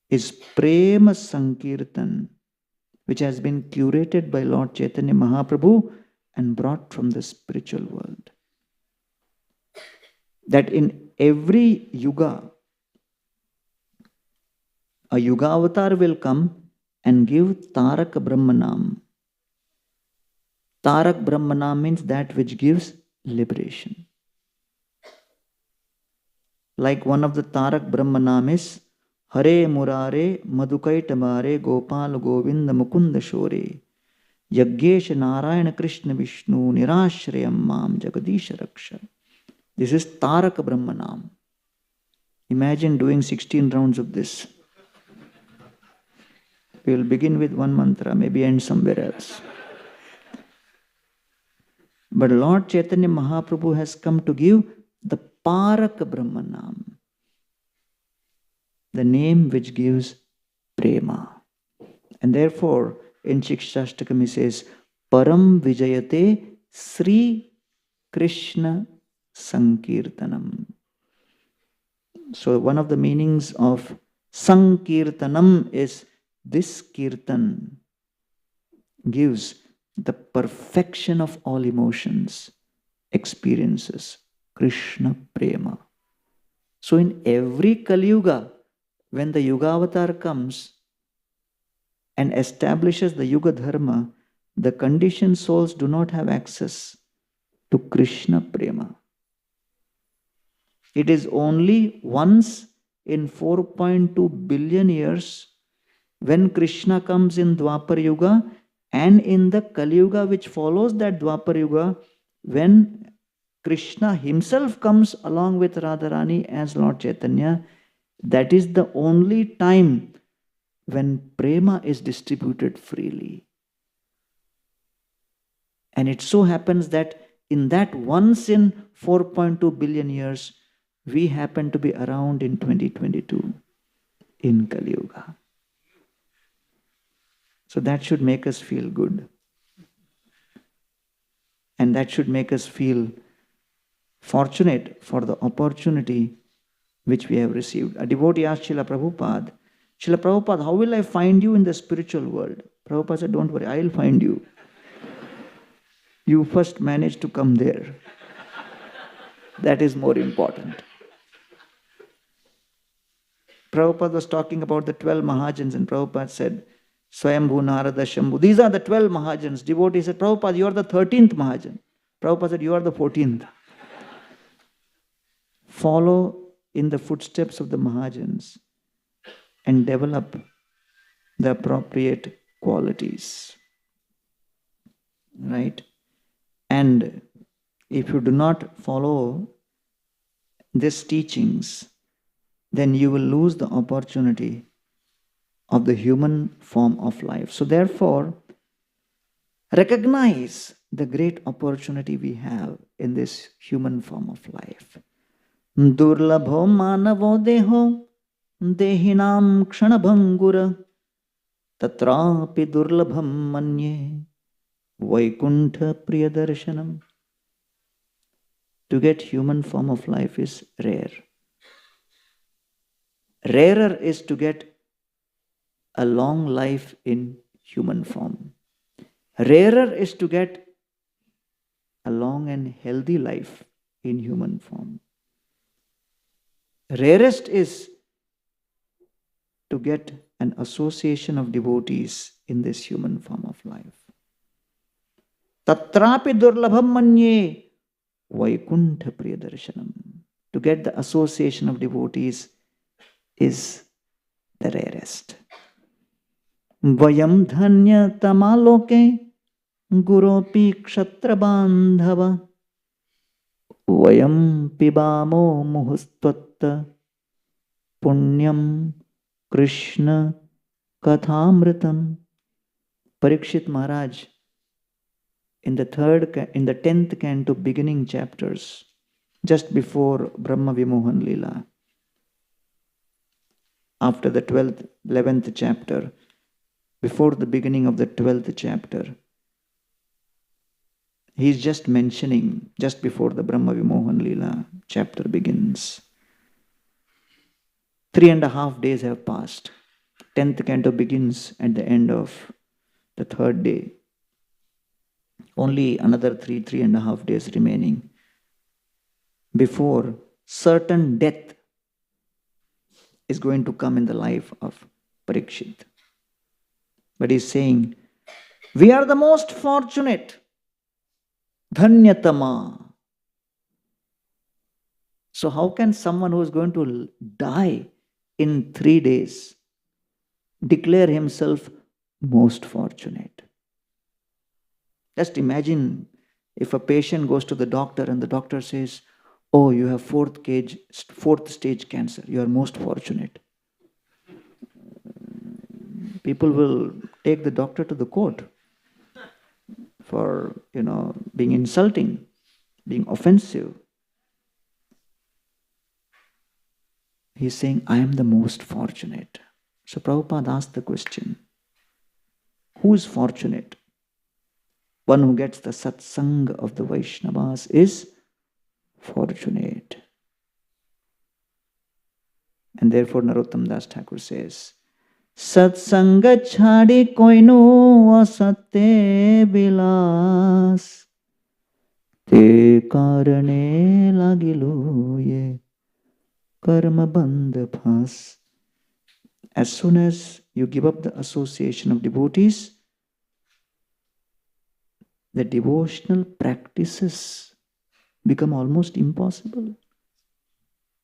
is prema sankirtan, which has been curated by Lord Chaitanya Mahaprabhu and brought from the spiritual world. That in every yuga, a yuga avatar will come and give Tarak Brahmanam. Tarak Brahmanam means that which gives liberation. Like one of the Tarak Brahmanam is Hare Murare Madhukai Tamare Gopal Govinda Mukunda Shore Yagyesh Narayana Krishna Vishnu Nirashrayam Mam Jagadisha Raksha. This is Tarak Brahmanam. Imagine doing 16 rounds of this. We will begin with one mantra, maybe end somewhere else. But Lord Chaitanya Mahaprabhu has come to give the Parak Brahmanam, the name which gives prema. And therefore, in Shikshashtakam he says, Param Vijayate Sri Krishna Sankirtanam. So one of the meanings of Sankirtanam is this kirtan gives the perfection of all emotions, experiences, Krishna Prema. So in every Kali Yuga, when the Yuga Avatar comes and establishes the Yuga Dharma, the conditioned souls do not have access to Krishna Prema. It is only once in 4.2 billion years when Krishna comes in Dwapar Yuga and in the Kali Yuga which follows that Dwapar Yuga, when Krishna himself comes along with Radharani as Lord Chaitanya, that is the only time when prema is distributed freely. And it so happens that in that once in 4.2 billion years, we happen to be around in 2022 in Kali Yuga. So that should make us feel good. And that should make us feel fortunate for the opportunity which we have received. A devotee asked Srila Prabhupada, Srila Prabhupada, how will I find you in the spiritual world? Prabhupada said, don't worry, I will find you. You first manage to come there. That is more important. Prabhupada was talking about the 12 Mahajans and Prabhupada said, Swayambhu, Narada, Shambhu. These are the 12 Mahajans. Devotee said, Prabhupada, you are the 13th Mahajan. Prabhupada said, you are the 14th. Follow in the footsteps of the Mahajans and develop the appropriate qualities. Right? And if you do not follow these teachings, then you will lose the opportunity of the human form of life. So therefore, recognize the great opportunity we have in this human form of life. Durlabho manavo deho dehinam kshanabhangura tatrapi durlabham manye vaikuntha priyadarshanam. To get human form of life is rare. Rarer is to get a long life in human form. Rarer is to get a long and healthy life in human form. Rarest is to get an association of devotees in this human form of life. Tatrapi durlabham manye Vaikuntha Priyadarshanam. To get the association of devotees is the rarest. Vayam dhanya tamaloke guropi kshatra bandhava Vayam pibamo muhustvatta punyam Krishna kathamritam. Parikshit Maharaj, in the 10th canto beginning chapters, just before Brahma Vimohan Leela, after the 11th chapter, before the beginning of the 12th chapter, he is just mentioning, just before the Brahma Vimohan Leela chapter begins. 3.5 days have passed. 10th canto begins at the end of the 3rd day. Only another 3.5 days remaining before certain death is going to come in the life of Parikshit. But he's saying, we are the most fortunate. Dhanyatama. So how can someone who is going to die in 3 days declare himself most fortunate? Just imagine if a patient goes to the doctor and the doctor says, oh, you have 4th stage cancer. You are most fortunate. People will take the doctor to the court for, being insulting, being offensive. He's saying, I am the most fortunate. So Prabhupada asked the question, who is fortunate? One who gets the satsang of the Vaishnavas is fortunate. And therefore Narottam Das Thakur says, Satsanga chhadi koinu asate bilas te karane lagilu ye karma bandha phas. As soon as you give up the association of devotees, the devotional practices become almost impossible.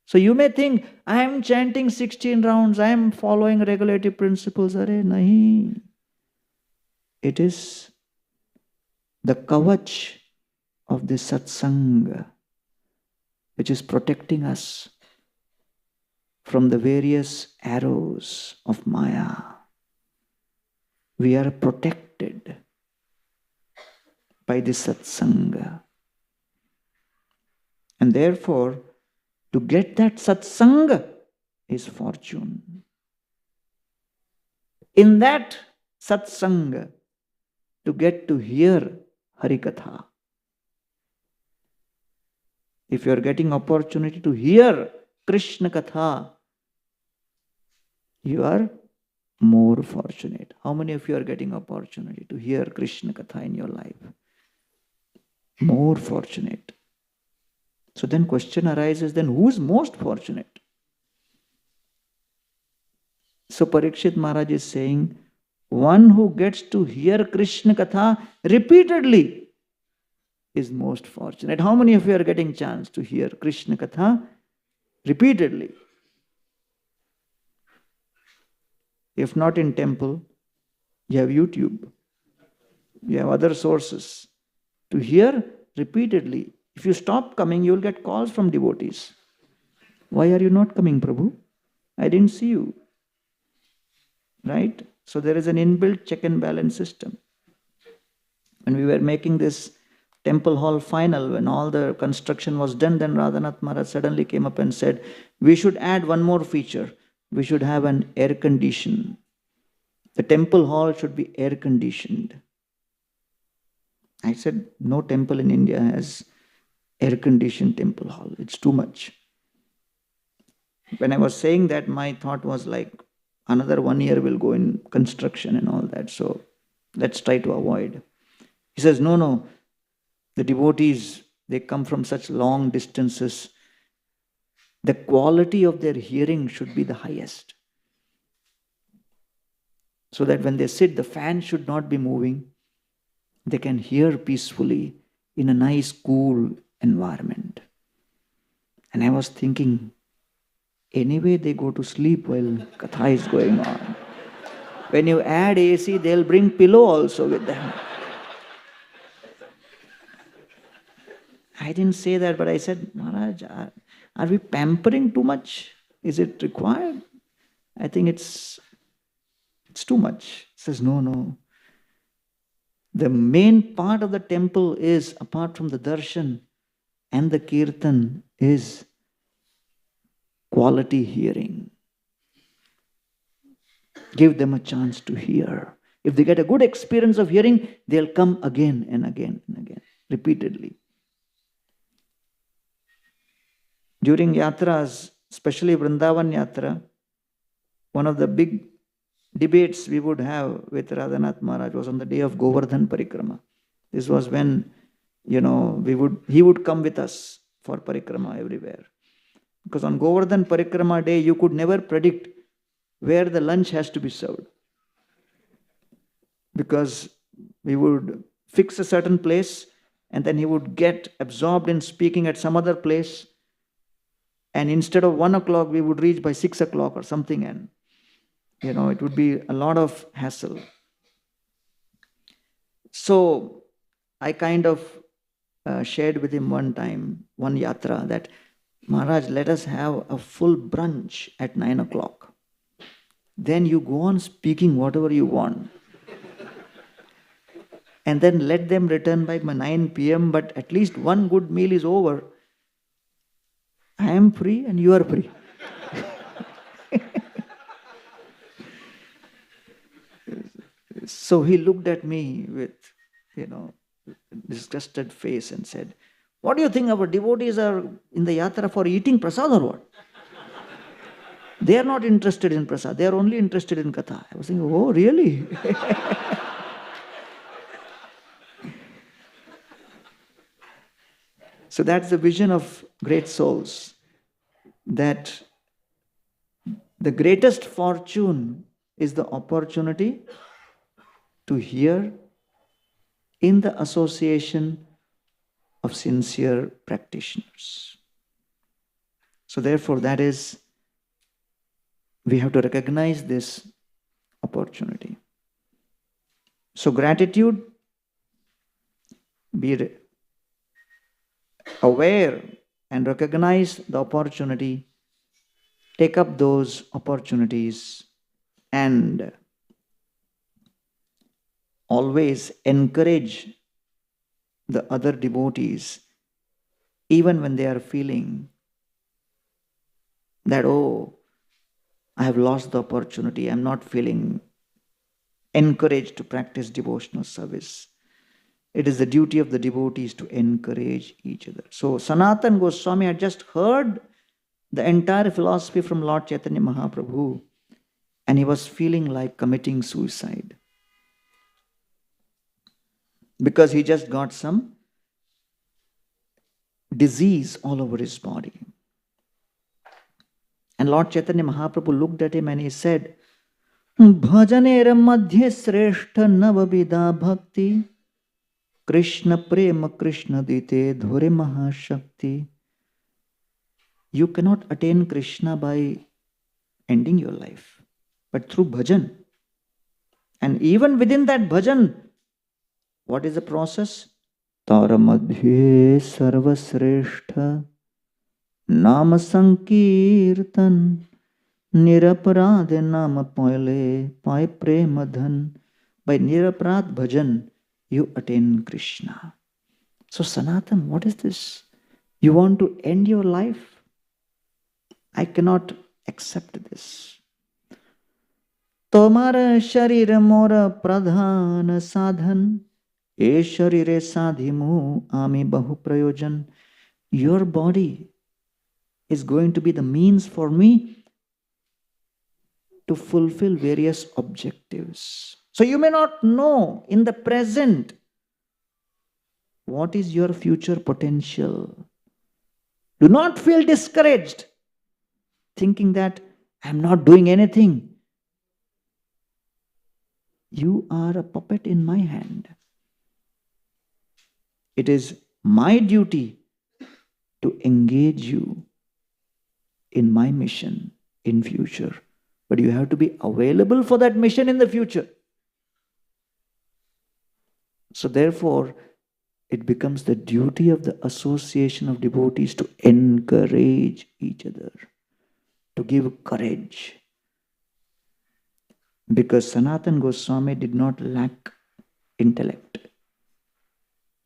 So you may think, I am chanting 16 rounds, I am following regulative principles. Arey, nahi. It is the kavach of the satsanga which is protecting us from the various arrows of Maya. We are protected by the satsanga. And therefore, to get that satsanga is fortune. In that satsanga, to get to hear Harikatha. If you are getting opportunity to hear Krishna Katha, you are more fortunate. How many of you are getting opportunity to hear Krishna Katha in your life? More fortunate. So then question arises, then who is most fortunate? So Parikshit Maharaj is saying, one who gets to hear Krishna Katha repeatedly is most fortunate. How many of you are getting chance to hear Krishna Katha repeatedly? If not in temple, you have YouTube. You have other sources to hear repeatedly. If you stop coming, you will get calls from devotees. Why are you not coming, Prabhu? I didn't see you. Right? So there is an inbuilt check and balance system. When we were making this temple hall final, when all the construction was done, then Radhanath Maharaj suddenly came up and said, we should add one more feature. We should have an air condition. The temple hall should be air conditioned. I said, no temple in India has air conditioned temple hall. It's too much. When I was saying that, my thought was like, another 1 year will go in construction and all that. So let's try to avoid. He says, no. The devotees, they come from such long distances. The quality of their hearing should be the highest. So that when they sit, the fan should not be moving. They can hear peacefully in a nice, cool environment. And I was thinking, anyway, they go to sleep while Katha is going on. When you add AC, they'll bring pillow also with them. I didn't say that, but I said, Maharaj, are we pampering too much? Is it required? I think it's too much. He says, no. The main part of the temple is, apart from the darshan and the kirtan, is quality hearing. Give them a chance to hear. If they get a good experience of hearing, they'll come again and again and again, repeatedly. During yatras, especially Vrindavan yatra, one of the big debates we would have with Radhanath Maharaj was on the day of Govardhan Parikrama. This was when, he would come with us for Parikrama everywhere. Because on Govardhan Parikrama day, you could never predict where the lunch has to be served. Because we would fix a certain place and then he would get absorbed in speaking at some other place. And instead of 1 o'clock, we would reach by 6 o'clock or something, and it would be a lot of hassle. So I kind of shared with him one time, one yatra, that Maharaj, let us have a full brunch at 9 o'clock. Then you go on speaking whatever you want. And then let them return by 9 p.m., but at least one good meal is over. I am free and you are free. So he looked at me with, disgusted face and said, what do you think, our devotees are in the yatra for eating prasad or what? They are not interested in prasad. They are only interested in katha. I was thinking, oh, really? So that's the vision of great souls, that the greatest fortune is the opportunity to hear in the association of sincere practitioners. So therefore, we have to recognize this opportunity. So gratitude, be aware and recognize the opportunity, take up those opportunities, and always encourage the other devotees, even when they are feeling that, oh, I have lost the opportunity, I'm not feeling encouraged to practice devotional service. It is the duty of the devotees to encourage each other. So Sanatana Goswami had just heard the entire philosophy from Lord Chaitanya Mahaprabhu, and he was feeling like committing suicide, because he just got some disease all over his body. And Lord Chaitanya Mahaprabhu looked at him and he said, Bhajanera madhye sreshta navabida bhakti Krishna prema Krishna dite dhore mahashakti. You cannot attain Krishna by ending your life, but through bhajan. And even within that bhajan, what is the process? Tara madhye sarvasreshta nama sankirtan niraparade nama poile pai premadhan. By niraparad bhajan, you attain Krishna. So Sanatan, what is this? You want to end your life? I cannot accept this. Tomara sharira mora pradhana sadhan e sharire sadhimu ami bahu prayojan. Your body is going to be the means for me to fulfill various objectives. So you may not know in the present what is your future potential. Do not feel discouraged, thinking that I'm not doing anything. You are a puppet in my hand. It is my duty to engage you in my mission in future. But you have to be available for that mission in the future. So therefore, it becomes the duty of the association of devotees to encourage each other, to give courage. Because Sanatana Goswami did not lack intellect.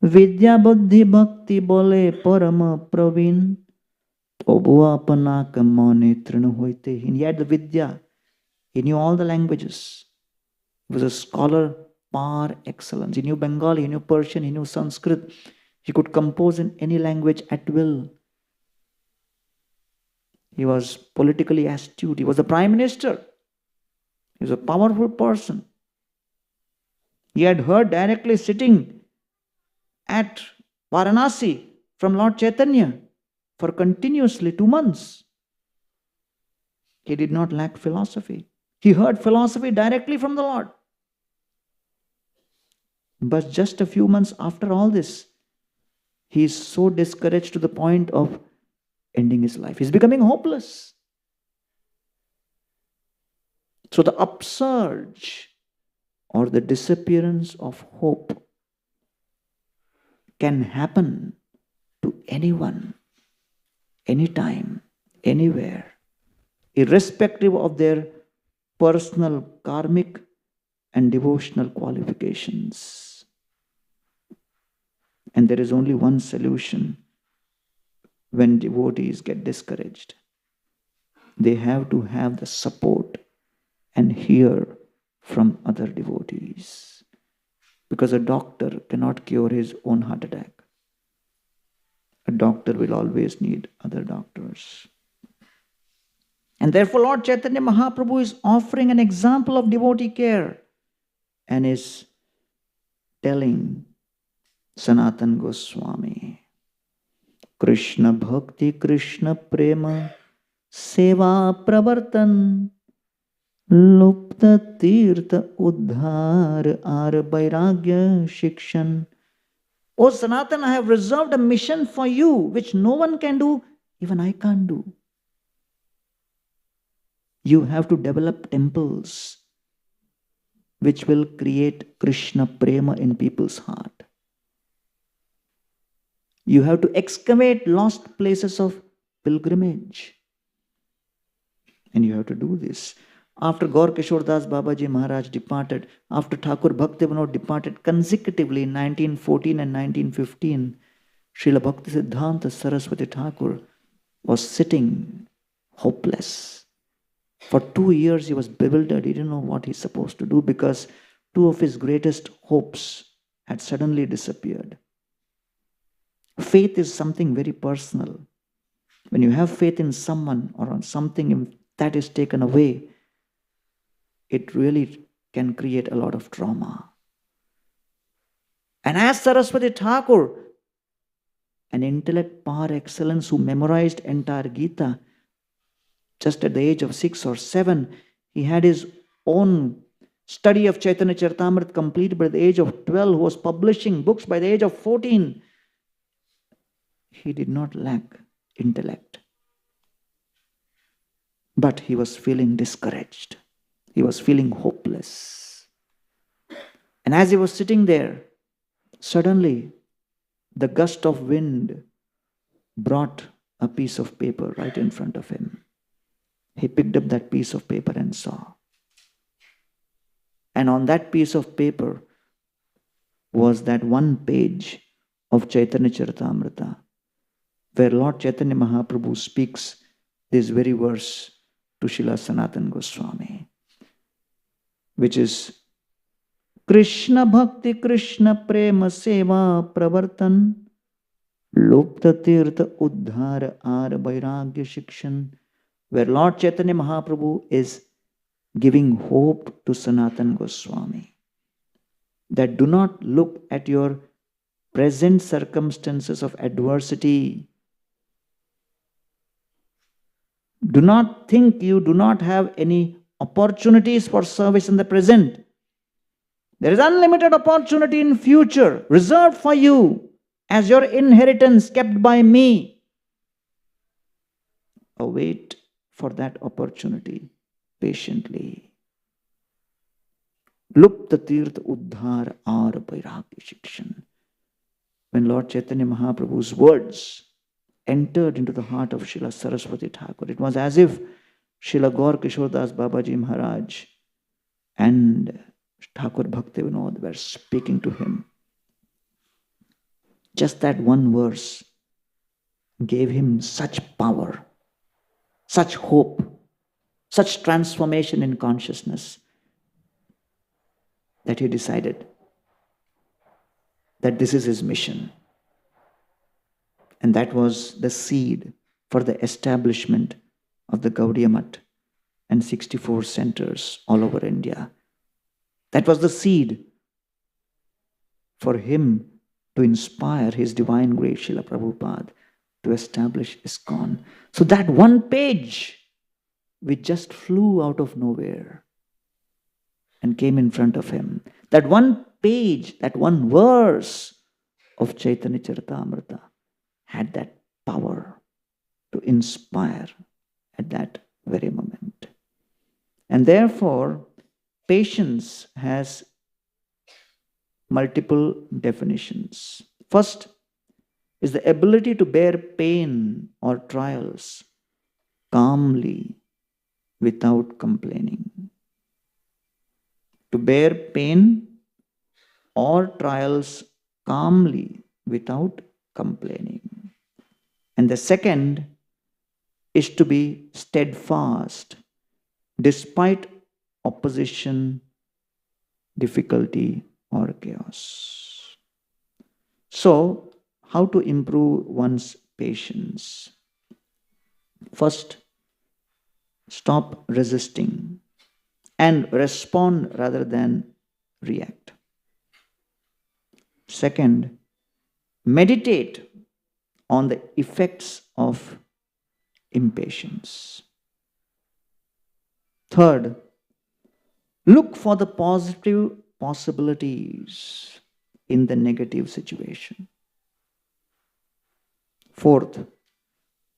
Vidya buddhi bhakti bole parama praveen tobu apana kamane trina hoite. He had the vidya. He knew all the languages. He was a scholar par excellence. He knew Bengali, he knew Persian, he knew Sanskrit. He could compose in any language at will. He was politically astute. He was the prime minister. He was a powerful person. He had heard directly sitting at Varanasi from Lord Chaitanya for continuously 2 months. He did not lack philosophy. He heard philosophy directly from the Lord. But just a few months after all this, he is so discouraged to the point of ending his life. He's becoming hopeless. So the upsurge or the disappearance of hope can happen to anyone, anytime, anywhere, irrespective of their personal karmic and devotional qualifications. And there is only one solution when devotees get discouraged. They have to have the support and hear from other devotees. Because a doctor cannot cure his own heart attack. A doctor will always need other doctors. And therefore Lord Chaitanya Mahaprabhu is offering an example of devotee care and is telling Sanatana Goswami, Krishna Bhakti, Krishna Prema, Seva Pravartan, Lupta Tirtha Uddhar Ar Vairagya Shikshan. O Sanatana, I have reserved a mission for you which no one can do, even I can't do. You have to develop temples which will create Krishna Prema in people's heart. You have to excavate lost places of pilgrimage. And you have to do this. After Gaur Kishore Das Babaji Maharaj departed, after Thakur Bhaktivinoda departed consecutively in 1914 and 1915, Srila Bhaktisiddhanta Saraswati Thakur was sitting hopeless. For 2 years he was bewildered. He didn't know what he's supposed to do because 2 of his greatest hopes had suddenly disappeared. Faith is something very personal. When you have faith in someone or on something that is taken away, it really can create a lot of trauma. And as Saraswati Thakur, an intellect par excellence who memorized entire Gita, just at the age of 6 or 7, he had his own study of Chaitanya Charitamrita completed by the age of 12, who was publishing books by the age of 14. He did not lack intellect. But he was feeling discouraged. He was feeling hopeless. And as he was sitting there, suddenly the gust of wind brought a piece of paper right in front of him. He picked up that piece of paper and saw. And on that piece of paper was that one page of Chaitanya Charitamrita, where Lord Chaitanya Mahaprabhu speaks this very verse to Srila Sanatana Goswami, which is Krishna Bhakti Krishna Prema Seva Pravartan Lupta Tirtha Uddhara Ar Vairagya Shikshan, where Lord Chaitanya Mahaprabhu is giving hope to Sanatana Goswami that do not look at your present circumstances of adversity. Do not think you do not have any opportunities for service in the present. There is unlimited opportunity in future reserved for you as your inheritance kept by me. Await for that opportunity patiently. Lupta tirth uddhar aur vairagya shikshan. When Lord Chaitanya Mahaprabhu's words entered into the heart of Srila Saraswati Thakur, it was as if Srila Gaur Kishoredas Babaji Maharaj and Thakur Bhakti Vinod were speaking to him. Just that one verse gave him such power, such hope, such transformation in consciousness that he decided that this is his mission. And that was the seed for the establishment of the Gaudiya Math and 64 centers all over India. That was the seed for him to inspire his divine grace, Srila Prabhupada, to establish ISKCON. So that one page, which just flew out of nowhere and came in front of him, that one page, that one verse of Chaitanya Charitamrita had that power to inspire at that very moment. And therefore, patience has multiple definitions. First is the ability to bear pain or trials calmly without complaining. To bear pain or trials calmly without complaining. And the second is to be steadfast despite opposition, difficulty, or chaos. So, how to improve one's patience? First, stop resisting and respond rather than react. Second, meditate on the effects of impatience. Third, look for the positive possibilities in the negative situation. Fourth,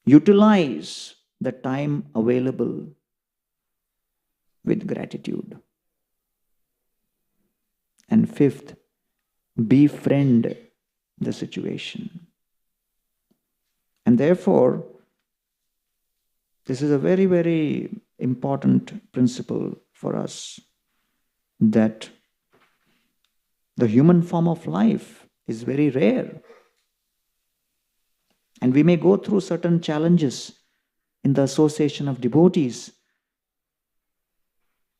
utilize the time available with gratitude. And fifth, befriend the situation. And therefore, this is a very, very important principle for us, that the human form of life is very rare. And we may go through certain challenges in the association of devotees,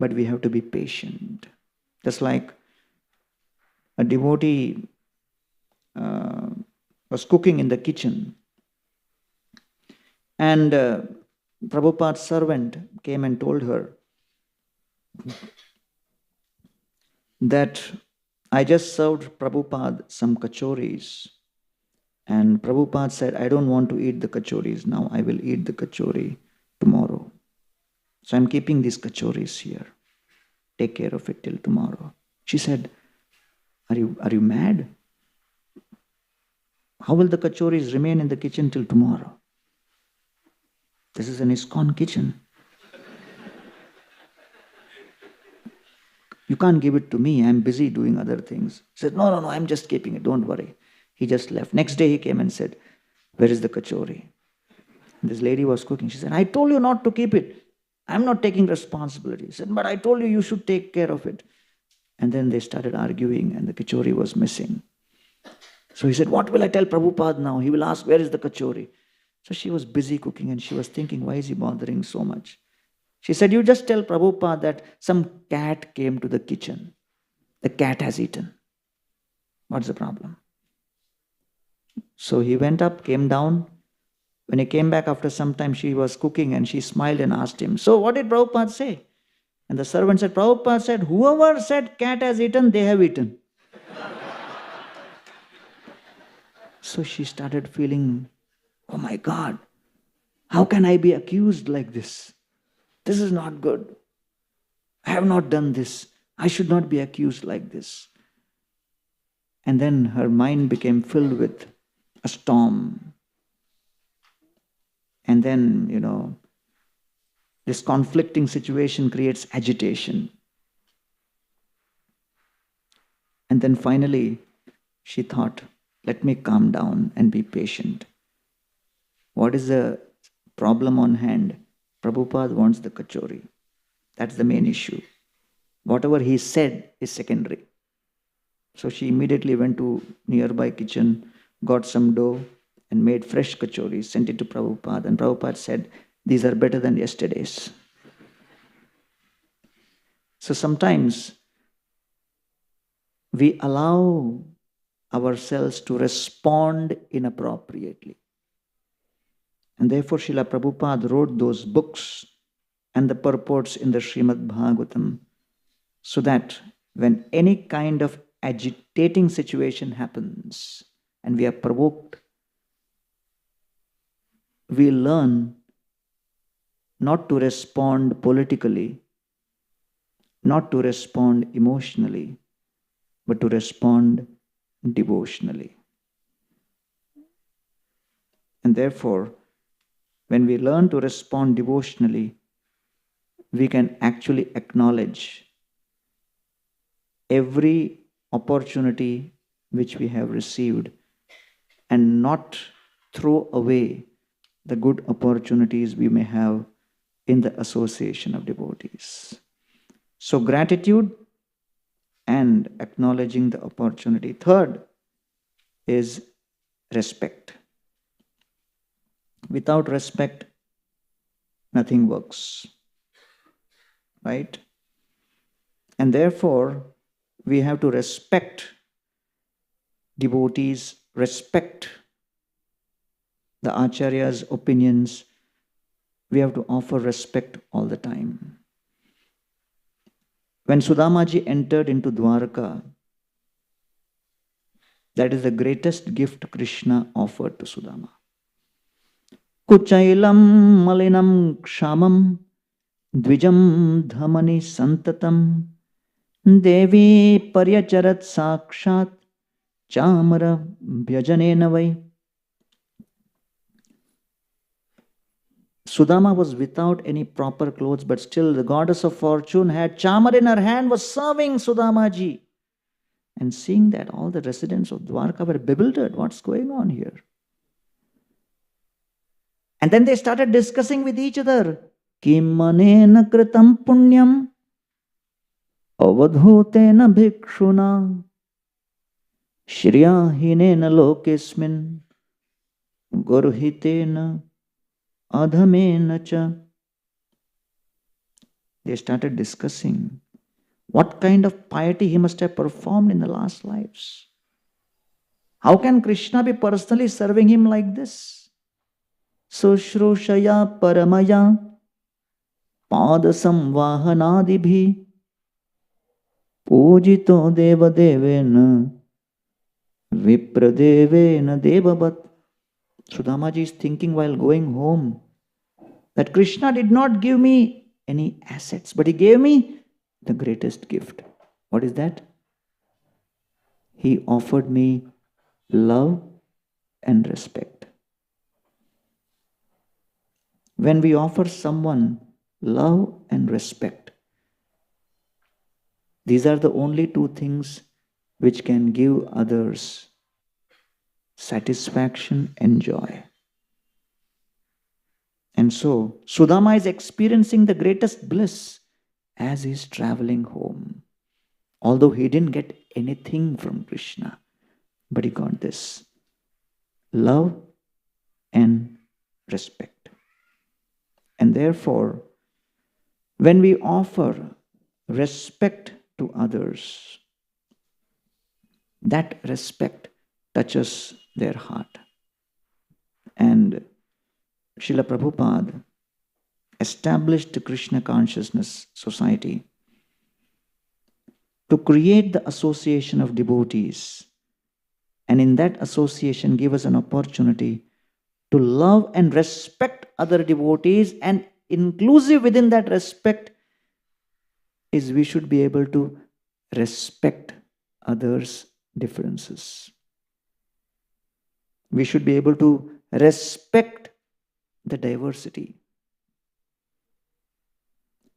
but we have to be patient. Just like a devotee was cooking in the kitchen, and Prabhupada's servant came and told her that I just served Prabhupada some kachoris, and Prabhupada said, I don't want to eat the kachoris now, I will eat the kachori tomorrow. So I'm keeping these kachoris here. Take care of it till tomorrow. She said, Are you mad? How will the kachoris remain in the kitchen till tomorrow? This is an ISKCON kitchen. You can't give it to me. I'm busy doing other things. He said, no, I'm just keeping it. Don't worry. He just left. Next day he came and said, where is the kachori? And this lady was cooking. She said, I told you not to keep it. I'm not taking responsibility. He said, but I told you you should take care of it. And then they started arguing and the kachori was missing. So he said, what will I tell Prabhupada now? He will ask, where is the kachori? So she was busy cooking and she was thinking, why is he bothering so much? She said, you just tell Prabhupada that some cat came to the kitchen. The cat has eaten. What's the problem? So he went up, came down. When he came back after some time, she was cooking and she smiled and asked him, so what did Prabhupada say? And the servant said, Prabhupada said, whoever said cat has eaten, they have eaten. So she started feeling, oh my God, how can I be accused like this? This is not good. I have not done this. I should not be accused like this. And then her mind became filled with a storm. And then, this conflicting situation creates agitation. And then finally, she thought, let me calm down and be patient. What is the problem on hand? Prabhupada wants the kachori. That's the main issue. Whatever he said is secondary. So she immediately went to nearby kitchen, got some dough and made fresh kachoris, sent it to Prabhupada. And Prabhupada said, these are better than yesterday's. So sometimes we allow ourselves to respond inappropriately. And therefore Srila Prabhupada wrote those books and the purports in the Srimad Bhagavatam so that when any kind of agitating situation happens and we are provoked, we learn not to respond politically, not to respond emotionally, but to respond devotionally. And therefore, when we learn to respond devotionally, we can actually acknowledge every opportunity which we have received and not throw away the good opportunities we may have in the association of devotees. So gratitude and acknowledging the opportunity. Third is respect. Without respect, nothing works. Right? And therefore, we have to respect devotees, respect the Acharya's opinions. We have to offer respect all the time. When Sudamaji entered into Dwarka, that is the greatest gift Krishna offered to Sudama. Kuchailam malinam kshamam dvijam dhamani santatam devi paryacharat sakshat chamara bhajanena vai. Sudama was without any proper clothes, but still the goddess of fortune had chamar in her hand, was serving Sudamaji. And seeing that, all the residents of Dwarka were bewildered. What's going on here? And then they started discussing with each other. Kim manena kritam punyam avadhutena bhikshuna shriyahinena lokesmin gurhitena adhamena cha. They started discussing what kind of piety he must have performed in the last lives. How can Krishna be personally serving him like this? Sushrushaya paramaya padasam vahanadibhi pujito deva devena vipradevena devavat. Sudamaji is thinking while going home that Krishna did not give me any assets, but he gave me the greatest gift. What is that? He offered me love and respect. When we offer someone love and respect, these are the only two things which can give others satisfaction and joy. And so, Sudama is experiencing the greatest bliss as he is traveling home. Although he didn't get anything from Krishna, but he got this love and respect. And therefore, when we offer respect to others, that respect touches their heart. And Srila Prabhupada established the Krishna Consciousness Society to create the association of devotees, and in that association give us an opportunity to love and respect other devotees, and inclusive within that respect is we should be able to respect others' differences. We should be able to respect the diversity.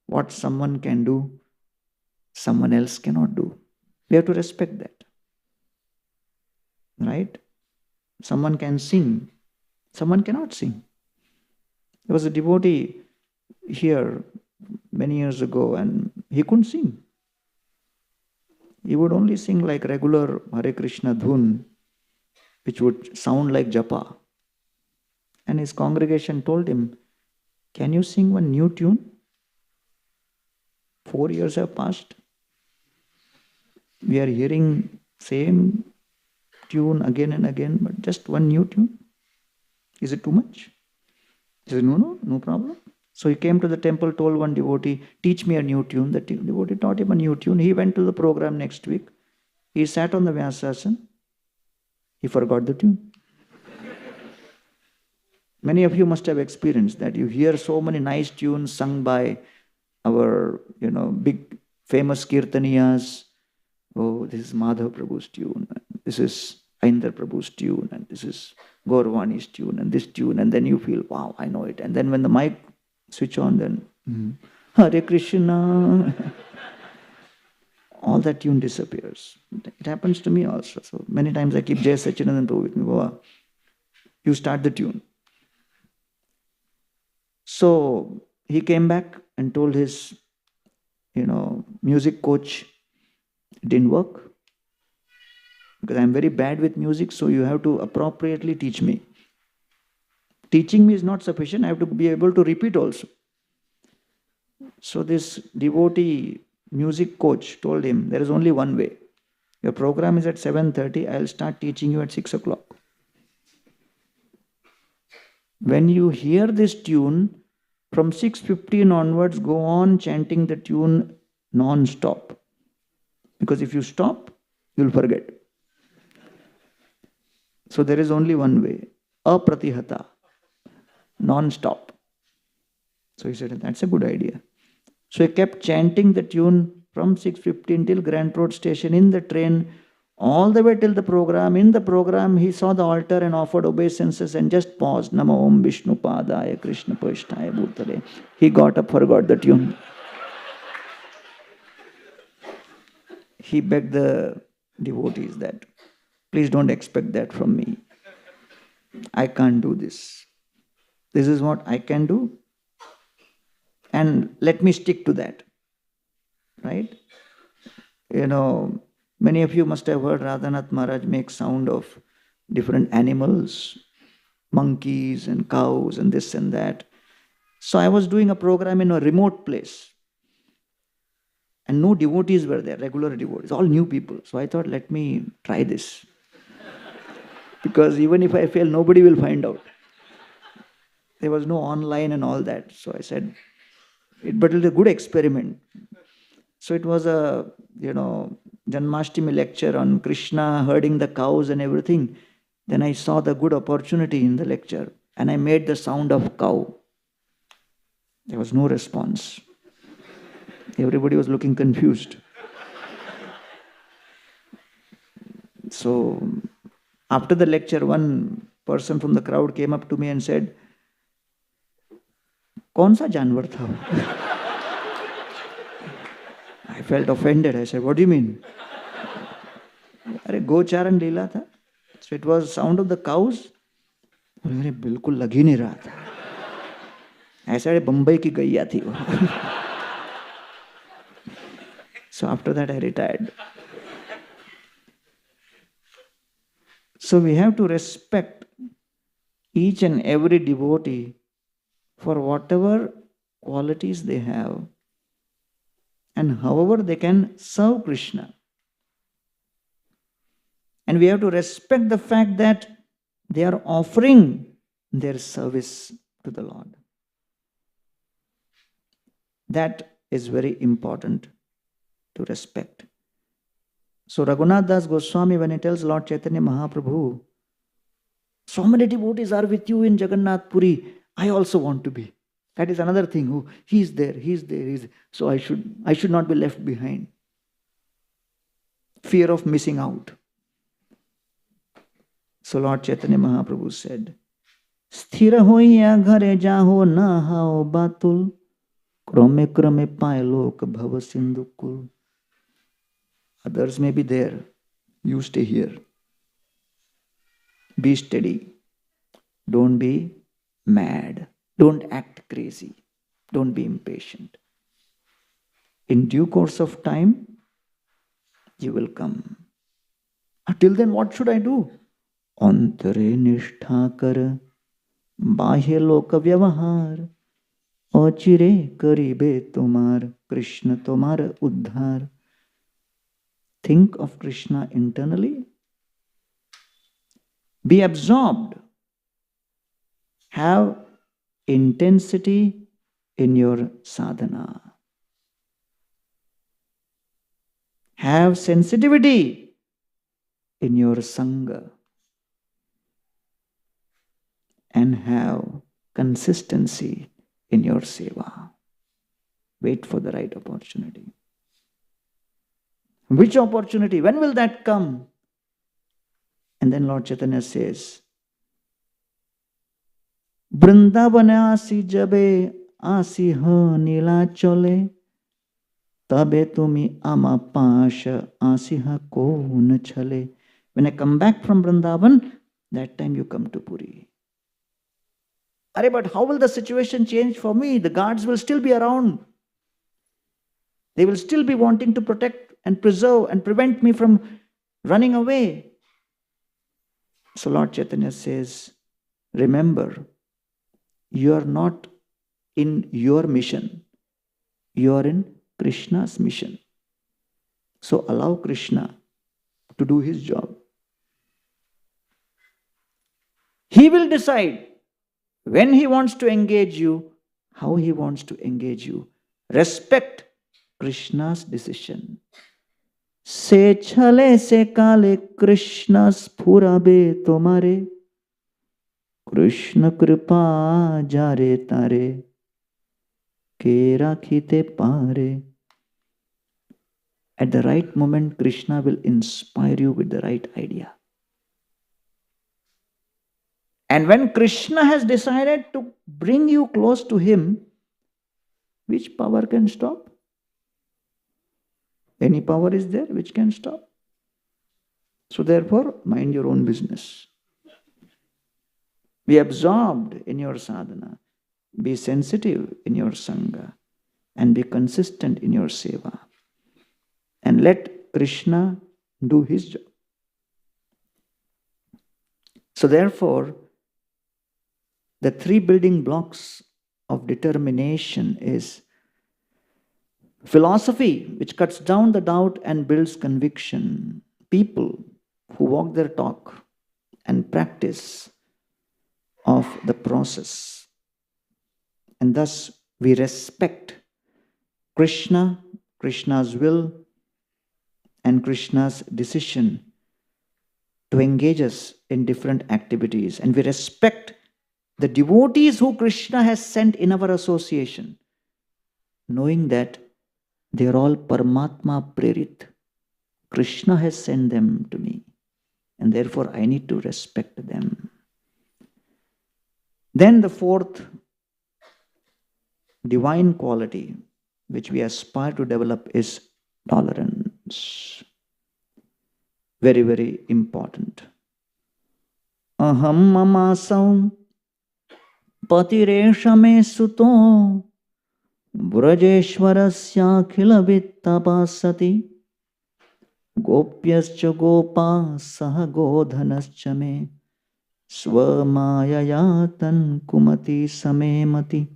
What someone can do, someone else cannot do. We have to respect that. Right? Someone can sing, someone cannot sing. There was a devotee here many years ago and he couldn't sing. He would only sing like regular Hare Krishna dhun, which would sound like japa. And his congregation told him, can you sing one new tune? 4 years have passed. We are hearing same tune again and again, but just one new tune. Is it too much? He said, no problem. So he came to the temple, told one devotee, teach me a new tune. The devotee taught him a new tune. He went to the program next week. He sat on the Vyasasana. He forgot the tune. Many of you must have experienced that. You hear so many nice tunes sung by our, big famous kirtaniyas. Oh, this is Madhav Prabhu's tune. This is Aindra Prabhu's tune. And this is Gaurvani's tune. And this tune. And then you feel, wow, I know it. And then when the mic switch on, then Hare Krishna. All that tune disappears. It happens to me also. So many times I keep Jai Sachidanand Prabhu with me. Baba, you start the tune. So he came back and told his, music coach, it didn't work. Because I'm very bad with music, so you have to appropriately teach me. Teaching me is not sufficient, I have to be able to repeat also. So this devotee music coach told him, there is only one way. Your program is at 7:30, I'll start teaching you at 6 o'clock. When you hear this tune, from 6:15 onwards, go on chanting the tune non-stop. Because if you stop, you'll forget. So there is only one way. Apratihata. Non-stop. So he said, that's a good idea. So he kept chanting the tune from 6:15 till Grand Road Station in the train, all the way till the program. In the program, he saw the altar and offered obeisances and just paused. Namo Om Vishnu Padaya Krishna Pashtaya Bhutale. He got up, forgot the tune. He begged the devotees that, please don't expect that from me. I can't do this. This is what I can do. And let me stick to that. Right? Many of you must have heard Radhanath Maharaj make sound of different animals, monkeys and cows and this and that. So I was doing a program in a remote place. And no devotees were there, regular devotees, all new people. So I thought, let me try this. Because even if I fail, nobody will find out. There was no online and all that. So I said, but it was a good experiment. So it was a, Janmashtami lecture on Krishna herding the cows and everything. Then I saw the good opportunity in the lecture and I made the sound of cow. There was no response. Everybody was looking confused. So after the lecture, one person from the crowd came up to me and said, "Kaun sa janwar tha?" I felt offended. I said, "What do you mean?" "Arey gocharan leela tha." So it was sound of the cows. अरे बिल्कुल लग ही नहीं रहा था. ऐसा बम्बई की गैया थी वो. So after that I retired. So we have to respect each and every devotee for whatever qualities they have and however they can serve Krishna. And we have to respect the fact that they are offering their service to the Lord. That is very important to respect. So Raghunath Das Goswami, when he tells Lord Chaitanya Mahaprabhu, so many devotees are with you in Jagannath Puri, I also want to be. That is another thing. Oh, he's there, he's there, he's there. So I should not be left behind. Fear of missing out. So Lord Chaitanya Mahaprabhu said, Sthira hoiya ghare jaho na hao batul, krame krame pailok bhava sindukul. Others may be there. You stay here. Be steady. Don't be mad. Don't act crazy. Don't be impatient. In due course of time, you will come. Till then, what should I do? Antare nishtha kar, bahya loka vyavahar, achire karibe tomar, Krishna tomar uddhar. Think of Krishna internally. Be absorbed. Have intensity in your sadhana. Have sensitivity in your sangha. And have consistency in your seva. Wait for the right opportunity. Which opportunity? When will that come? And then Lord Chaitanya says, Vrindavana asi jabe asi ha nila chole, tabe tumi ama pasha asi ha ko na chale. When I come back from Vrindavan, that time you come to Puri. Arey, but how will the situation change for me? The guards will still be around. They will still be wanting to protect and preserve and prevent me from running away. So Lord Chaitanya says, remember, you are not in your mission. You are in Krishna's mission. So allow Krishna to do his job. He will decide when he wants to engage you, how he wants to engage you. Respect Krishna's decision. Se chale se kale Krishna sphurabe tomare, Krishna kripa jare tare, ke rakhite pare. At the right moment, Krishna will inspire you with the right idea. And when Krishna has decided to bring you close to him, which power can stop? Any power is there which can stop? So therefore, mind your own business. Be absorbed in your sadhana. Be sensitive in your sangha. And be consistent in your seva. And let Krishna do his job. So therefore, the three building blocks of determination is philosophy, which cuts down the doubt and builds conviction. People who walk their talk and practice of the process. And thus we respect Krishna, Krishna's will, and Krishna's decision to engage us in different activities. And we respect the devotees who Krishna has sent in our association, knowing that they are all Paramatma Prerit. Krishna has sent them to me, and therefore I need to respect them. Then the fourth divine quality which we aspire to develop is tolerance. Very, very important. Aham mamasam patiresha me suto brajeshwarasya khilabittabasati gopyascha gopa saha godhanascha me swamayayatan kumati samemati.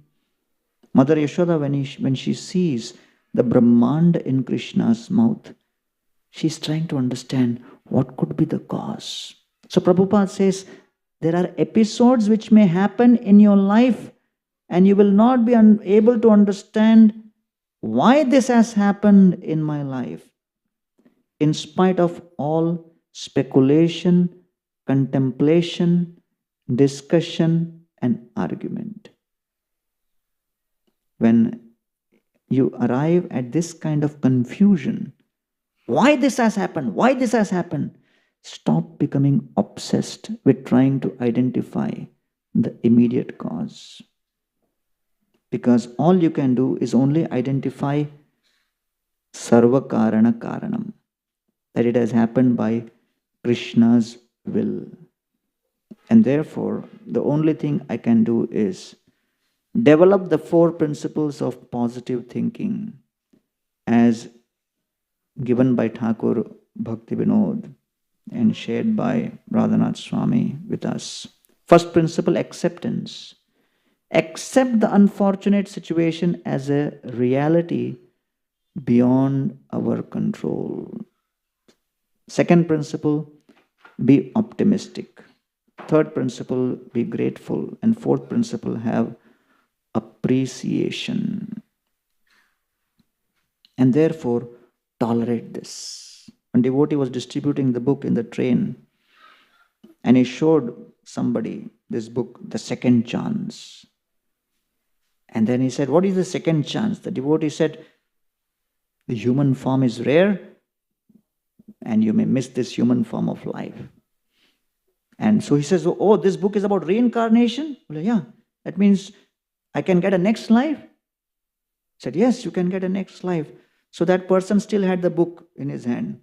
Mother Yashoda, when she sees the Brahmanda in Krishna's mouth, she's trying to understand what could be the cause. So Prabhupada says, there are episodes which may happen in your life and you will not be able to understand why this has happened in my life. In spite of all speculation, contemplation, discussion, and argument. When you arrive at this kind of confusion, why this has happened? Why this has happened? Stop becoming obsessed with trying to identify the immediate cause. Because all you can do is only identify Sarva Karana Karanam, that it has happened by Krishna's will. And therefore, the only thing I can do is develop the 4 principles of positive thinking as given by Thakur Bhakti Vinod and shared by Radhanath Swami with us. First principle, acceptance. Accept the unfortunate situation as a reality beyond our control. Second principle, be optimistic. Third principle, be grateful. And fourth principle, have appreciation. And therefore, tolerate this. One devotee was distributing the book in the train, and he showed somebody this book, The Second Chance. And then he said, what is the second chance? The devotee said, the human form is rare, and you may miss this human form of life. And so he says, oh, this book is about reincarnation? Well, yeah, that means I can get a next life? He said, yes, you can get a next life. So that person still had the book in his hand.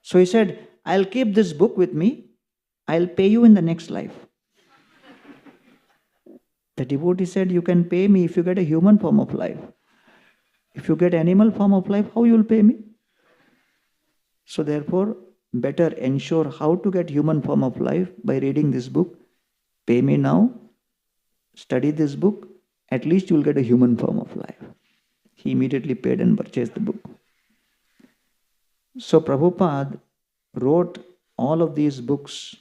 So he said, I'll keep this book with me. I'll pay you in the next life. The devotee said, you can pay me if you get a human form of life. If you get animal form of life, how you will pay me? So therefore, better ensure how to get human form of life by reading this book. Pay me now, study this book, at least you will get a human form of life. He immediately paid and purchased the book. So Prabhupada wrote all of these books,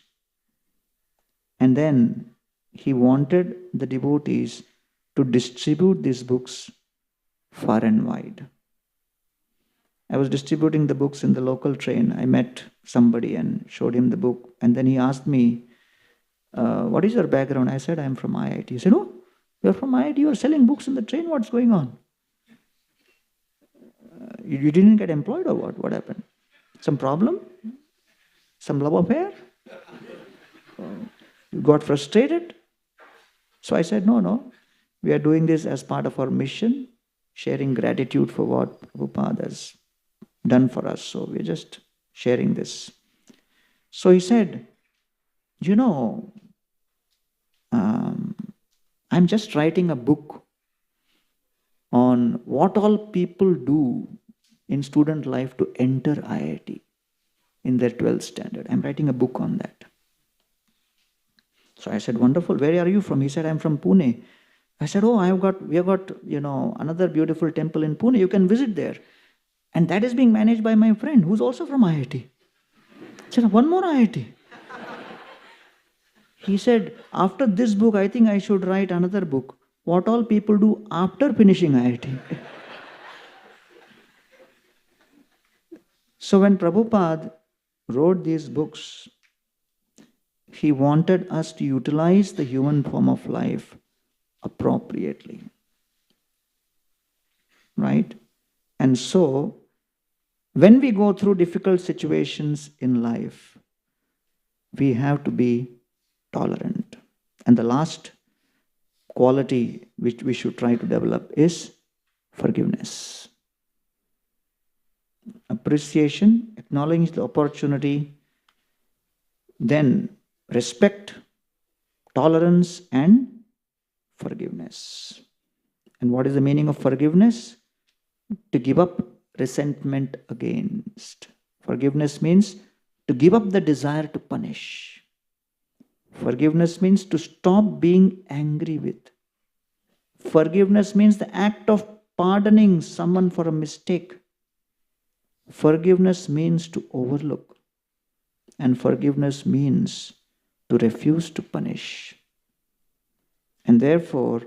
and then he wanted the devotees to distribute these books far and wide. I was distributing the books in the local train. I met somebody and showed him the book, and then he asked me, what is your background? I said, I'm from IIT. He said, oh, you're from IIT, you're selling books in the train, what's going on? You didn't get employed or what? What happened? Some problem? Some love affair? You got frustrated? So I said, no. We are doing this as part of our mission, sharing gratitude for what Prabhupada has done for us. So we're just sharing this. So he said, I'm just writing a book on what all people do in student life to enter IIT in their 12th standard. I'm writing a book on that. So I said, wonderful. Where are you from? He said, I'm from Pune. I said, oh, we have got, another beautiful temple in Pune. You can visit there. And that is being managed by my friend who's also from IIT. I said, one more IIT. He said, after this book, I think I should write another book. What all people do after finishing IIT. So when Prabhupada wrote these books, he wanted us to utilize the human form of life appropriately. Right? And so, when we go through difficult situations in life, we have to be tolerant. And the last quality which we should try to develop is forgiveness. Appreciation, acknowledge the opportunity, then respect, tolerance, and forgiveness. And what is the meaning of forgiveness? To give up resentment against. Forgiveness means to give up the desire to punish. Forgiveness means to stop being angry with. Forgiveness means the act of pardoning someone for a mistake. Forgiveness means to overlook. And forgiveness means to refuse to punish. And therefore,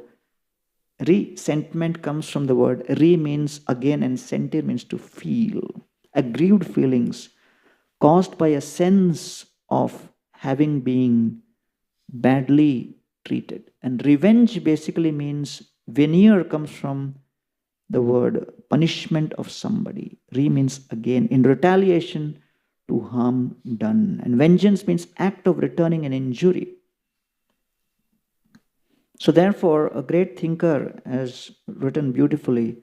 resentment comes from the word re means again, and senti means to feel. Aggrieved feelings caused by a sense of having been badly treated. And revenge basically means, veneer comes from the word punishment of somebody. Re means again, in retaliation to harm done. And vengeance means act of returning an injury. So therefore, a great thinker has written beautifully,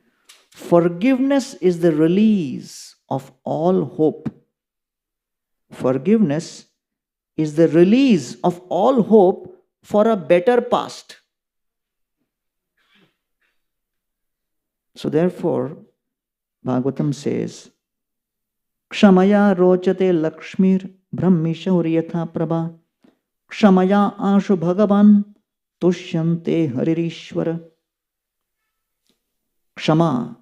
forgiveness is the release of all hope. Forgiveness is the release of all hope for a better past. So therefore, Bhagavatam says, Kshamaya rochate lakshmir brahmisha uriyatha prabha Kshamaya ashu bhagavan tushyante haririshwara. Kshama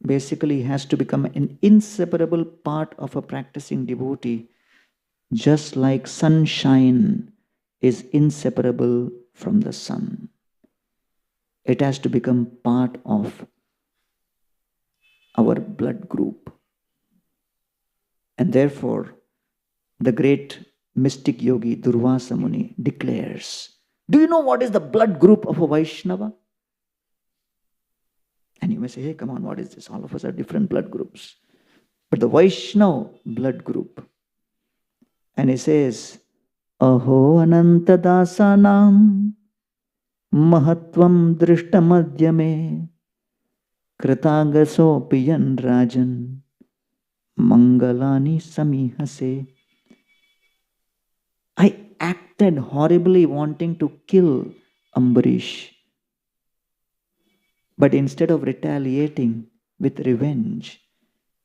basically has to become an inseparable part of a practicing devotee, just like sunshine is inseparable from the sun. It has to become part of our blood group. And therefore, the great mystic yogi Durvasa Muni declares, do you know what is the blood group of a Vaishnava? And you may say, hey, come on, what is this? All of us are different blood groups. But the Vaishnava blood group. And he says, Aho ananta dasanam mahatvam drishtamadhyame kritagaso piyan rajan mangalani samihase. I acted horribly wanting to kill Ambarish. But instead of retaliating with revenge,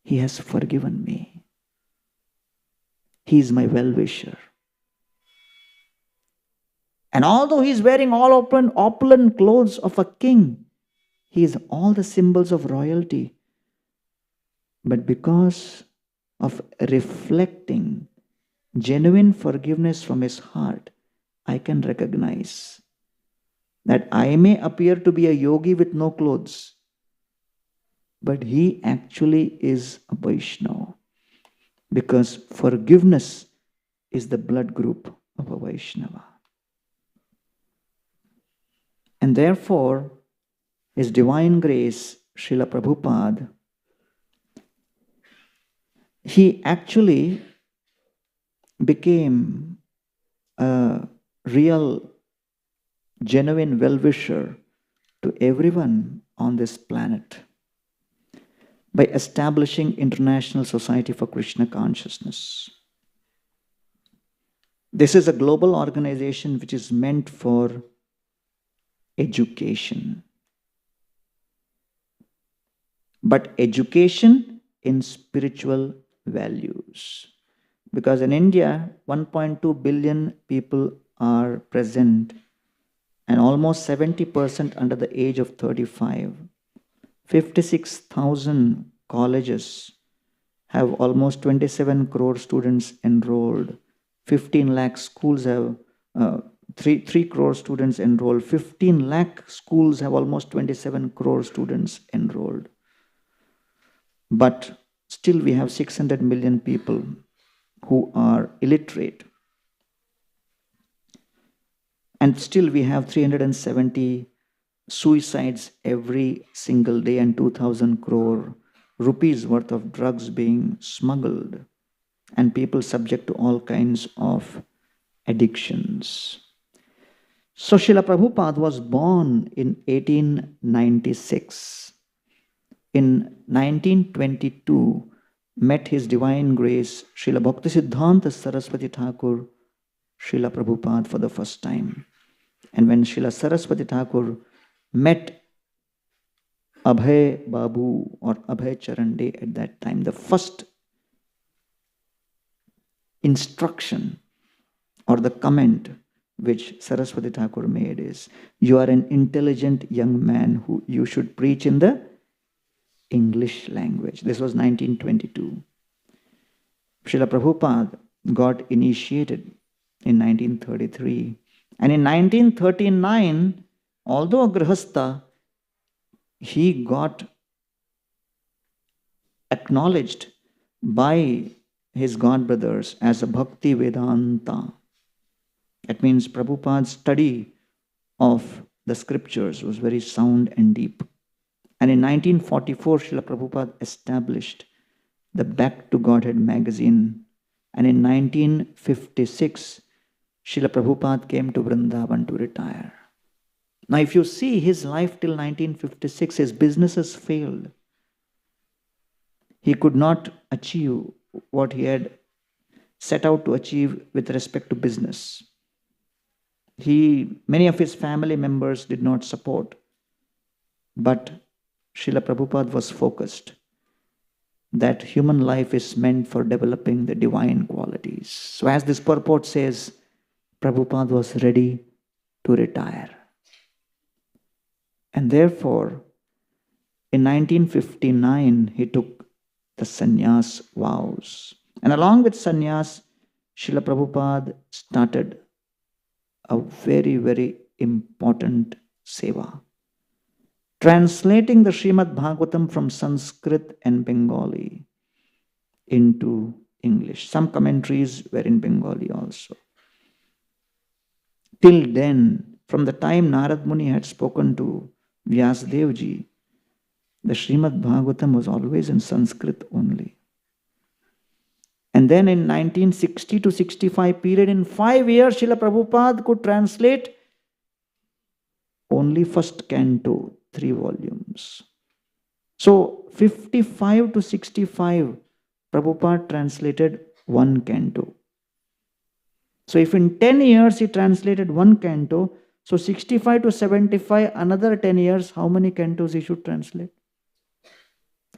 he has forgiven me. He is my well-wisher. And although he is wearing all opulent clothes of a king, he is all the symbols of royalty. But because of reflecting genuine forgiveness from his heart, I can recognize that I may appear to be a yogi with no clothes, but he actually is a Vaishnava, because forgiveness is the blood group of a Vaishnava. And therefore, His Divine Grace, Srila Prabhupada, he actually became a real, genuine well-wisher to everyone on this planet by establishing International Society for Krishna Consciousness. This is a global organization which is meant for education. But education in spiritual values. Because in India, 1.2 billion people are present, and almost 70% under the age of 35. 56,000 colleges have almost 27 crore students enrolled. 15 lakh schools have 3 crore students enrolled. 15 lakh schools have almost 27 crore students enrolled. But still we have 600 million people who are illiterate. And still we have 370 suicides every single day and 2,000 crore rupees worth of drugs being smuggled, and people subject to all kinds of addictions. So Srila Prabhupada was born in 1896. In 1922, met His Divine Grace, Srila Bhaktisiddhanta Saraswati Thakur, Srila Prabhupada for the first time. And when Srila Saraswati Thakur met Abhay Babu or Abhay Charande at that time, the first instruction or the comment which Saraswati Thakur made is, you are an intelligent young man who you should preach in the English language. This was 1922. Srila Prabhupada got initiated in 1933. And in 1939, although a Grihastha, he got acknowledged by his godbrothers as a Bhakti Vedanta. That means Prabhupada's study of the scriptures was very sound and deep. And in 1944, Srila Prabhupada established the Back to Godhead magazine And in 1956, Srila Prabhupada came to Vrindavan to retire. Now, if you see his life till 1956, his businesses failed. He could not achieve what he had set out to achieve with respect to business. Many of his family members did not support, but Srila Prabhupada was focused that human life is meant for developing the divine qualities. So as this purport says, Prabhupada was ready to retire. And therefore, in 1959, he took the sannyas vows. And along with sannyas, Srila Prabhupada started a very, very important seva. Translating the Srimad Bhagavatam from Sanskrit and Bengali into English. Some commentaries were in Bengali also. Till then, from the time Narad Muni had spoken to Vyasadeva ji, the Srimad Bhagavatam was always in Sanskrit only. And then in 1960 to 65 period, in 5 years, Srila Prabhupada could translate only first canto, 3 volumes. So 55 to 65, Prabhupada translated 1 canto. So if in 10 years he translated 1 canto, so 65 to 75, another 10 years, how many cantos he should translate?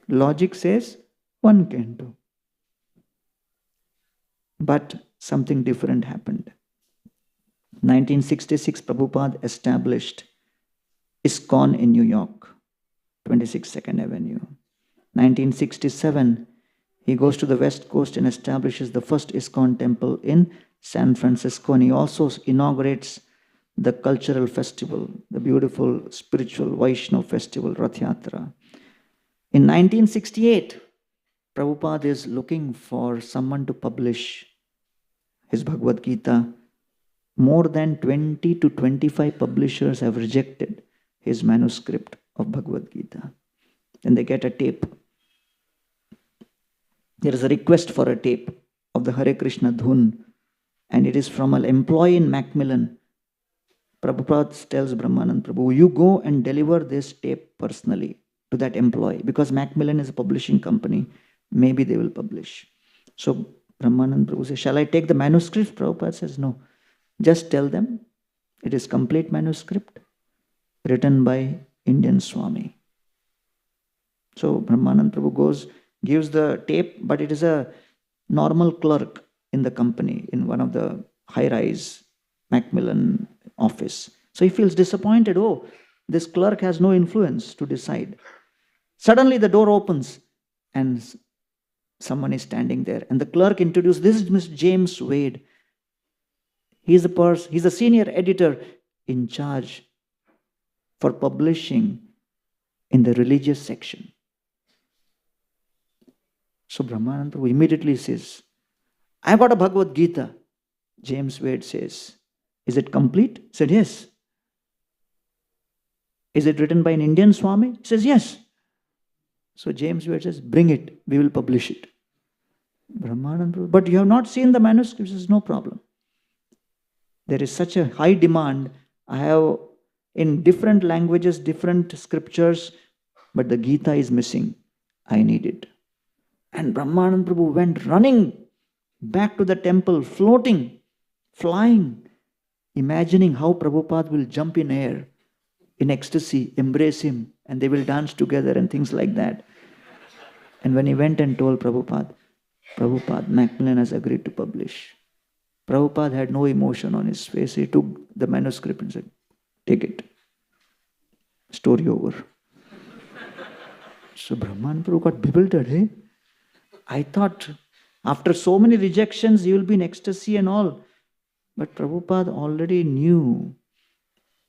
Logic says 1 canto. But something different happened. 1966, Prabhupada established ISKCON in New York, 26 2nd Avenue. 1967, he goes to the West Coast and establishes the first ISKCON temple in San Francisco. And he also inaugurates the cultural festival, the beautiful spiritual Vaishnava festival, Rath Yatra. In 1968, Prabhupada is looking for someone to publish his Bhagavad Gita. More than 20 to 25 publishers have rejected his manuscript of Bhagavad Gita. Then they get a tape. There is a request for a tape of the Hare Krishna Dhun, and it is from an employee in Macmillan. Prabhupada tells Brahmanand Prabhu, you go and deliver this tape personally to that employee, because Macmillan is a publishing company. Maybe they will publish. So Brahmanand Prabhu says, shall I take the manuscript? Prabhupada says, no. Just tell them it is complete manuscript written by Indian Swami. So Brahmanand Prabhu goes, gives the tape, but it is a normal clerk in the company, in one of the high-rise Macmillan office. So he feels disappointed. Oh, this clerk has no influence to decide. Suddenly the door opens and someone is standing there. And the clerk introduced, this is Mr. James Wade. He's the senior editor in charge for publishing in the religious section. So Brahmananda Prabhu immediately says, I got a Bhagavad Gita. James Wade says, is it complete? He said, yes. Is it written by an Indian Swami? He says, yes. So James Wade says, bring it, we will publish it. Brahmananda Prabhu, but you have not seen the manuscript. He says, no problem. There is such a high demand. I have in different languages, different scriptures, but the Gita is missing. I need it. And Brahmananda Prabhu went running back to the temple, floating, flying, imagining how Prabhupada will jump in air, in ecstasy, embrace him, and they will dance together and things like that. And when he went and told Prabhupada, Macmillan has agreed to publish. Prabhupada had no emotion on his face. He took the manuscript and said, take it. Story over. So Brahman Prabhu got bewildered. Hey? I thought after so many rejections, he will be in ecstasy and all. But Prabhupada already knew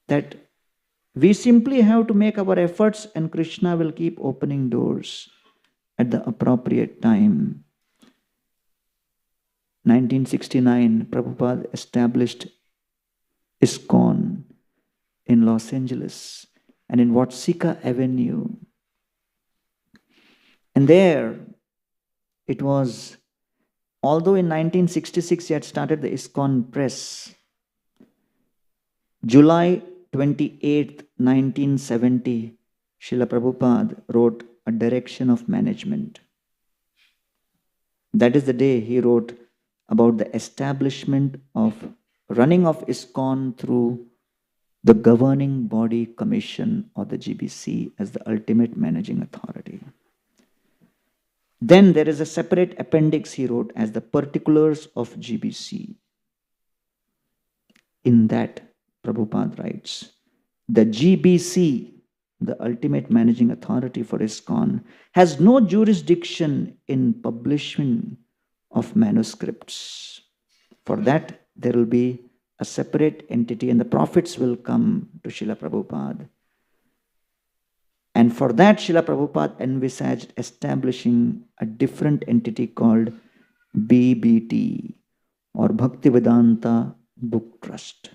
that we simply have to make our efforts and Krishna will keep opening doors at the appropriate time. 1969, Prabhupada established ISKCON in Los Angeles and in Watsika Avenue. And there, it was Although in 1966 he had started the ISKCON Press, July 28th, 1970, Srila Prabhupada wrote a direction of management. That is the day he wrote about the establishment of running of ISKCON through the governing body commission or the GBC as the ultimate managing authority. Then there is a separate appendix he wrote as the particulars of GBC. In that, Prabhupada writes, the GBC, the ultimate managing authority for ISKCON, has no jurisdiction in publishing of manuscripts. For that, there will be a separate entity and the profits will come to Srila Prabhupada. And for that, Srila Prabhupada envisaged establishing a different entity called BBT or Bhaktivedanta Book Trust.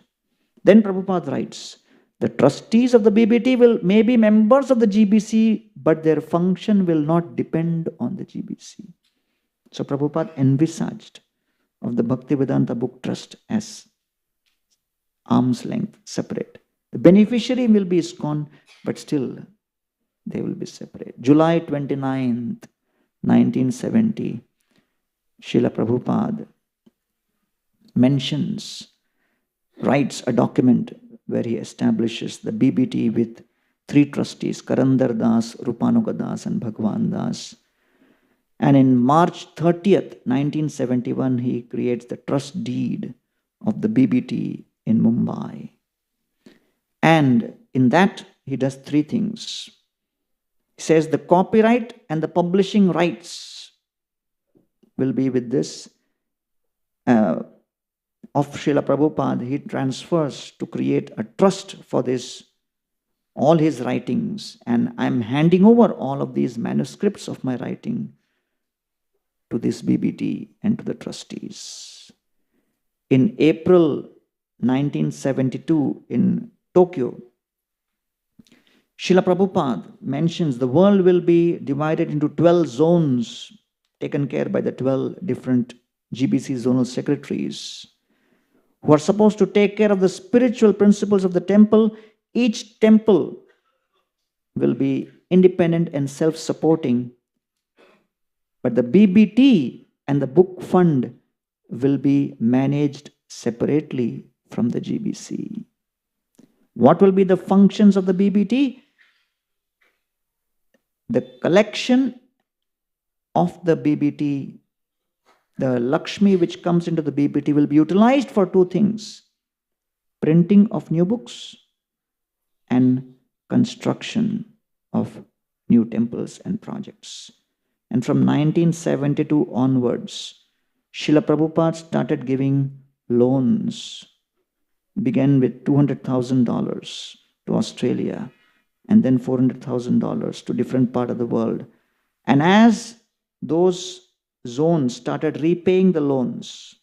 Then Prabhupada writes, the trustees of the BBT may be members of the GBC, but their function will not depend on the GBC. So Prabhupada envisaged of the Bhaktivedanta Book Trust as arm's length, separate. The beneficiary will be ISKCON, but still they will be separate. July 29th, 1970, Srila Prabhupada writes a document where he establishes the BBT with 3 trustees, Karandar Das, Rupanuga Das and Bhagwan Das. And in March 30th, 1971, he creates the trust deed of the BBT in Mumbai. And in that, he does 3 things. He says the copyright and the publishing rights will be with this of Srila Prabhupada. He transfers to create a trust for this, all his writings, and I'm handing over all of these manuscripts of my writing to this BBT and to the trustees. In April 1972 in Tokyo, Srila Prabhupada mentions the world will be divided into 12 zones taken care by the 12 different GBC zonal secretaries who are supposed to take care of the spiritual principles of the temple. Each temple will be independent and self-supporting, but the BBT and the book fund will be managed separately from the GBC. What will be the functions of the BBT? The collection of the BBT, the Lakshmi which comes into the BBT will be utilized for 2 things: printing of new books and construction of new temples and projects. And from 1972 onwards, Srila Prabhupada started giving loans, began with $200,000 to Australia and then $400,000 to different part of the world. And as those zones started repaying the loans,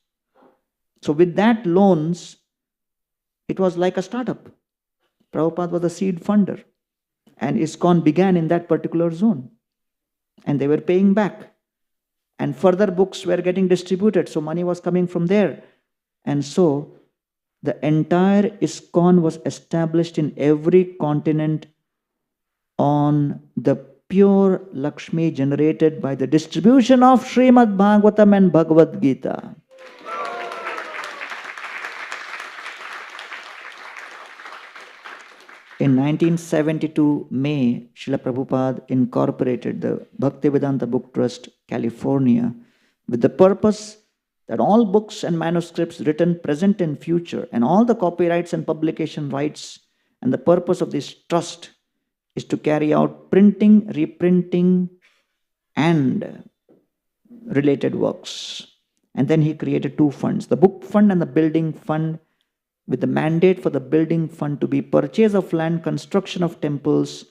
so with that loans, it was like a startup. Prabhupada was a seed funder and ISKCON began in that particular zone. And they were paying back. And further books were getting distributed, so money was coming from there. And so the entire ISKCON was established in every continent on the pure Lakshmi generated by the distribution of Srimad Bhagavatam and Bhagavad Gita. In 1972 May, Srila Prabhupada incorporated the Bhaktivedanta Book Trust, California, with the purpose that all books and manuscripts written present and future and all the copyrights and publication rights, and the purpose of this trust is to carry out printing, reprinting and related works. And then he created 2 funds, the book fund and the building fund, with the mandate for the building fund to be purchase of land, construction of temples,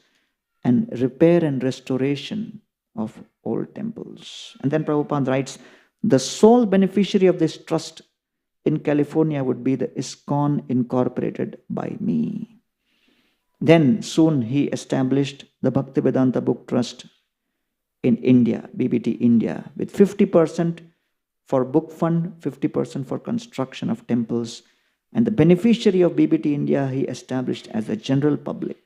and repair and restoration of old temples. And then Prabhupada writes, the sole beneficiary of this trust in California would be the ISKCON incorporated by me. Then soon he established the Bhaktivedanta Book Trust in India, BBT India, with 50% for book fund, 50% for construction of temples. And the beneficiary of BBT India, he established as a general public.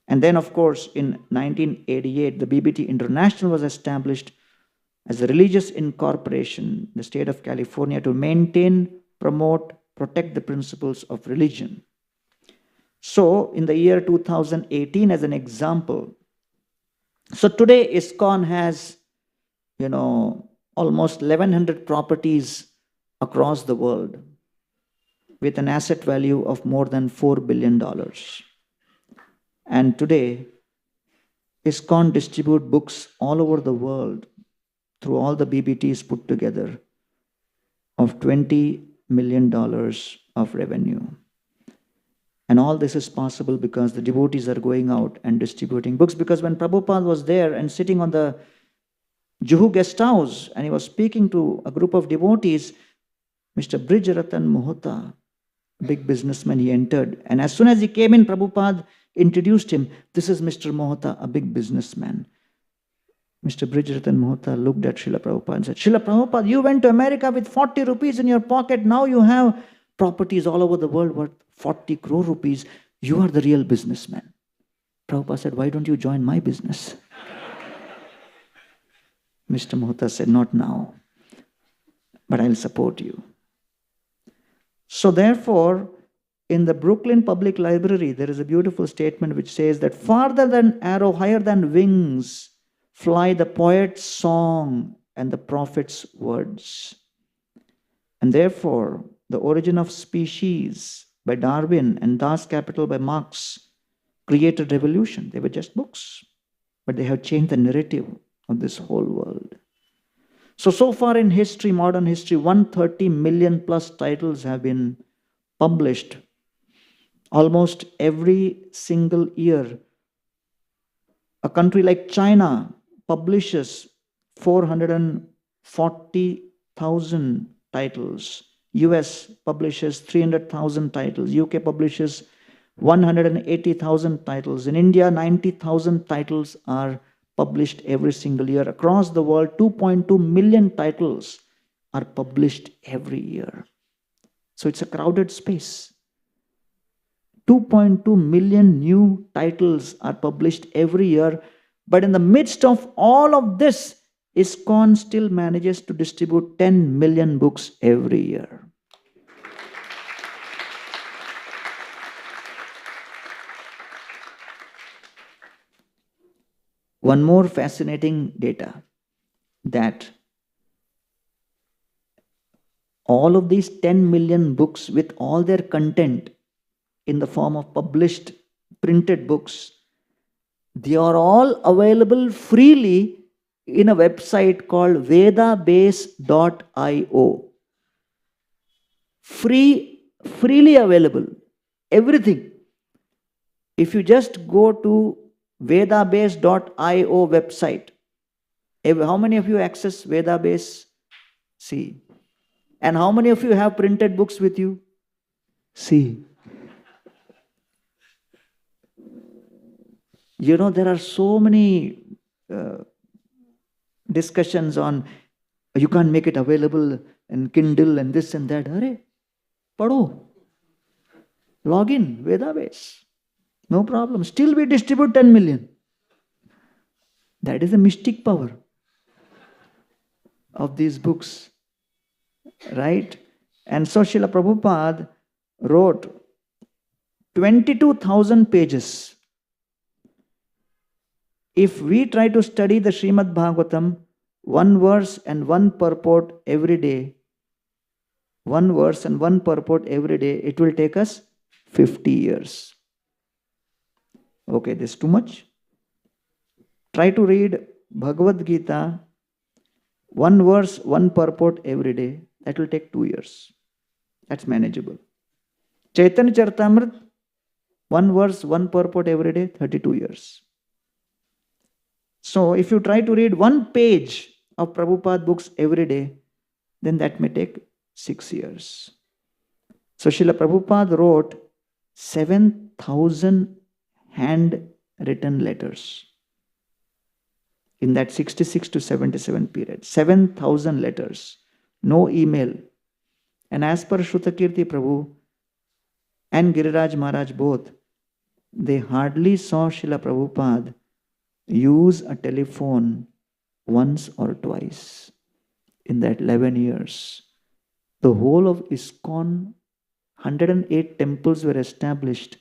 And then, of course, in 1988, the BBT International was established as a religious incorporation in the state of California to maintain, promote, protect the principles of religion. So, in the year 2018, as an example, so today ISKCON has, almost 1,100 properties across the world with an asset value of more than $4 billion. And today, ISKCON distribute books all over the world through all the BBTs put together of $20 million of revenue. And all this is possible because the devotees are going out and distributing books. Because when Prabhupada was there and sitting on the Juhu guest house and he was speaking to a group of devotees, Mr. Brijratan Mohta, a big businessman, he entered. And as soon as he came in, Prabhupada introduced him. This is Mr. Mohta, a big businessman. Mr. Brijratan Mohta looked at Srila Prabhupada and said, Srila Prabhupada, you went to America with 40 rupees in your pocket. Now you have properties all over the world worth 40 crore rupees. You are the real businessman. Prabhupada said, why don't you join my business? Mr. Mohta said, not now, but I'll support you. So therefore, in the Brooklyn Public Library, there is a beautiful statement which says that farther than arrow, higher than wings, fly the poet's song and the prophet's words. And therefore, The Origin of Species by Darwin and Das Kapital by Marx created revolution. They were just books, but they have changed the narrative of this whole world. So far in history, modern history, 130 million plus titles have been published almost every single year. A country like China publishes 440,000 titles. US publishes 300,000 titles. UK publishes 180,000 titles. In India, 90,000 titles are published every single year. Across the world, 2.2 million titles are published every year. So it's a crowded space. 2.2 million new titles are published every year. But in the midst of all of this, ISKCON still manages to distribute 10 million books every year. One more fascinating data, that all of these 10 million books with all their content in the form of published printed books, they are all available freely in a website called vedabase.io. Freely available, everything. If you just go to vedabase.io website, how many of you access Vedabase? See. And how many of you have printed books with you? See. There are so many discussions on you can't make it available in Kindle and this and that. Arey, padho. Log in, Vedabase. No problem. Still we distribute 10 million. That is the mystic power of these books. Right? And so Srila Prabhupada wrote 22,000 pages. If we try to study the Srimad Bhagavatam, one verse and one purport every day, it will take us 50 years. Okay, this is too much. Try to read Bhagavad Gita, one verse, one purport every day. That will take 2 years. That's manageable. Chaitanya Charitamrita, one verse, one purport every day, 32 years. So if you try to read one page of Prabhupada books every day, then that may take 6 years. So Srila Prabhupada wrote 7,000 handwritten letters. in that 66 to 77 period. 7,000 letters, no email. And as per Shrutakirti Prabhu and Giriraj Maharaj both, they hardly saw Srila Prabhupada use a telephone once or twice in that 11 years. The whole of ISKCON, 108 temples were established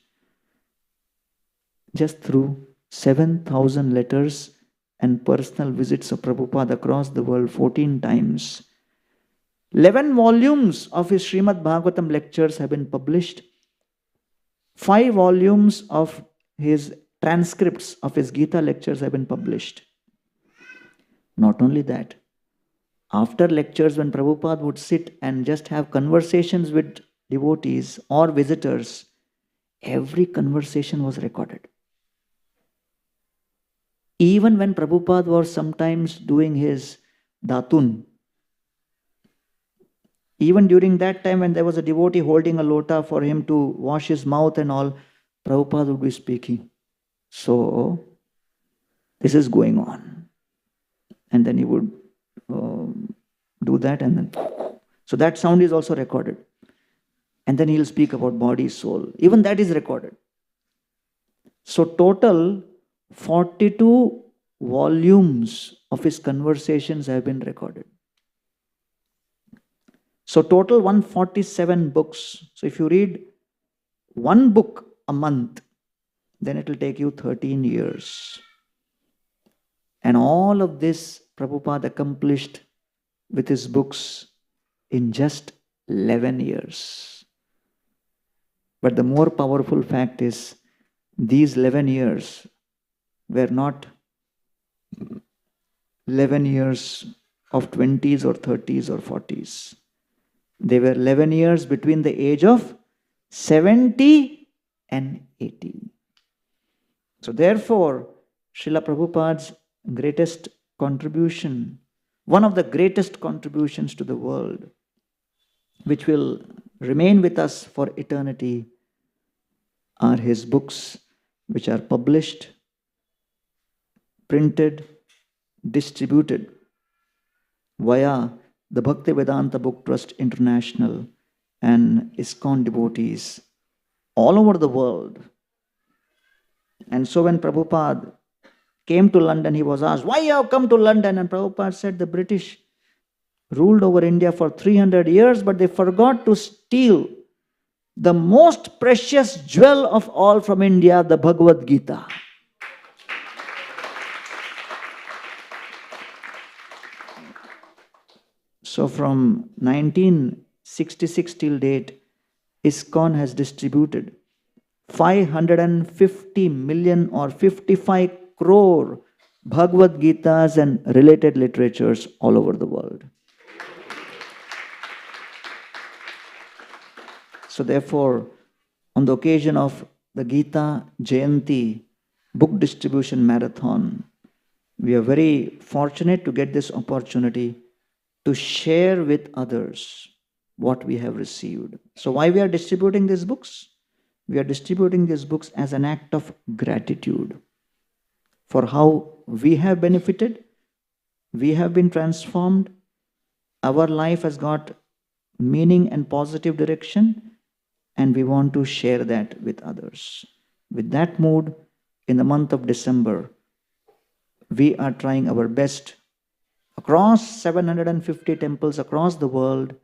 just through 7,000 letters and personal visits of Prabhupada across the world 14 times. 11 volumes of his Srimad Bhagavatam lectures have been published. 5 volumes of his transcripts of his Gita lectures have been published. Not only that, after lectures, when Prabhupada would sit and just have conversations with devotees or visitors, every conversation was recorded. Even when Prabhupada was sometimes doing his datun, even during that time when there was a devotee holding a lota for him to wash his mouth and all, Prabhupada would be speaking. So, this is going on. And then he would do that, and then so that sound is also recorded. And then he'll speak about body, soul. Even that is recorded. So total 42 volumes of his conversations have been recorded. So total 147 books. So if you read one book a month, then it will take you 13 years. And all of this Prabhupada accomplished with his books in just 11 years. But the more powerful fact is, these 11 years were not 11 years of 20s or 30s or 40s. They were 11 years between the age of 70 and 80. So therefore, Srila Prabhupada's greatest contribution, one of the greatest contributions to the world, which will remain with us for eternity, are his books, which are published, printed, distributed via the Bhaktivedanta Book Trust International and ISKCON devotees all over the world. And so when Prabhupada came to London, he was asked, "Why you have come to London?" And Prabhupada said, "The British ruled over India for 300 years, but they forgot to steal the most precious jewel of all from India, the Bhagavad Gita." So from 1966 till date, ISKCON has distributed 550 million or 55 crore Bhagavad Gitas and related literatures all over the world. So therefore, on the occasion of the Gita Jayanti book distribution marathon, we are very fortunate to get this opportunity to share with others what we have received. So why we are distributing these books? We are distributing these books as an act of gratitude for how we have benefited, we have been transformed, our life has got meaning and positive direction, and we want to share that with others. With that mood, in the month of December, we are trying our best across 750 temples across the world.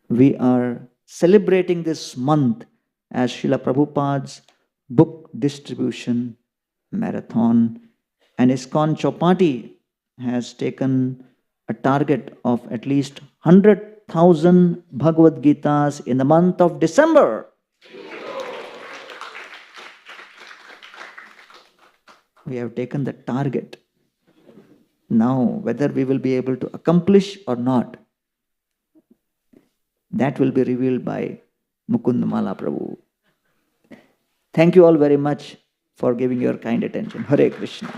We are celebrating this month as Srila Prabhupada's book distribution marathon. And ISKCON Chowpatty has taken a target of at least 100,000 Bhagavad Gitas in the month of December. We have taken the target. Now, whether we will be able to accomplish or not, that will be revealed by Mukundamala Prabhu. Thank you all very much for giving your kind attention. Hare Krishna.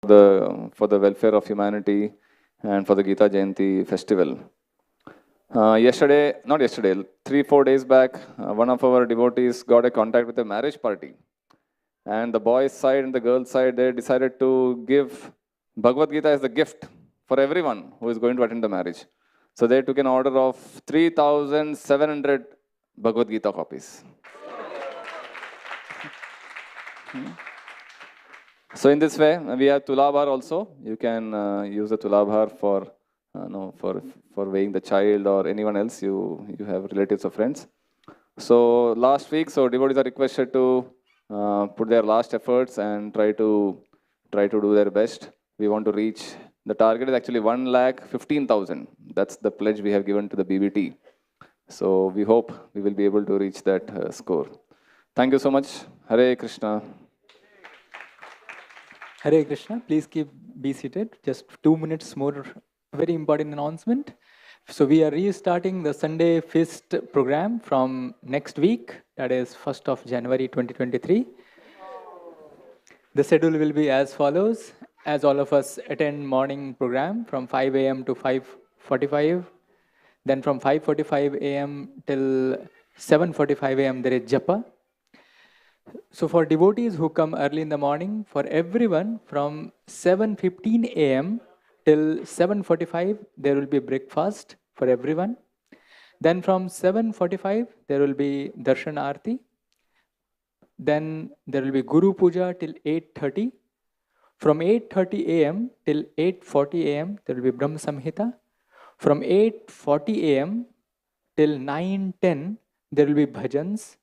for the welfare of humanity and for the Gita Jayanti festival. Yesterday, not yesterday, 3-4 days back, one of our devotees got a contact with a marriage party. And the boys' side and the girls' side, they decided to give Bhagavad Gita as a gift for everyone who is going to attend the marriage. So they took an order of 3,700 Bhagavad Gita copies. So in this way, we have Tulabhar also. You can use the Tulabhar for weighing the child or anyone else you have relatives or friends. So last week, devotees are requested to put their last efforts and try to do their best. We want to reach, the target is actually 1,15,000. That's the pledge we have given to the BBT. So we hope we will be able to reach that score. Thank you so much. Hare Krishna. Hare Krishna. Please be seated. Just 2 minutes more. Very important announcement. So we are restarting the Sunday Feast program from next week. That is 1st of January 2023. The schedule will be as follows. As all of us attend morning program from 5 a.m. to 5:45. Then from 5:45 a.m. till 7:45 a.m. there is Japa. So for devotees who come early in the morning, for everyone from 7:15 a.m. till 7:45 there will be breakfast for everyone. Then from 7:45 there will be Darshan Aarti. Then there will be Guru Puja till 8:30. From 8:30 a.m. till 8:40 a.m. there will be Brahma Samhita. From 8:40 a.m. till 9:10 there will be bhajans.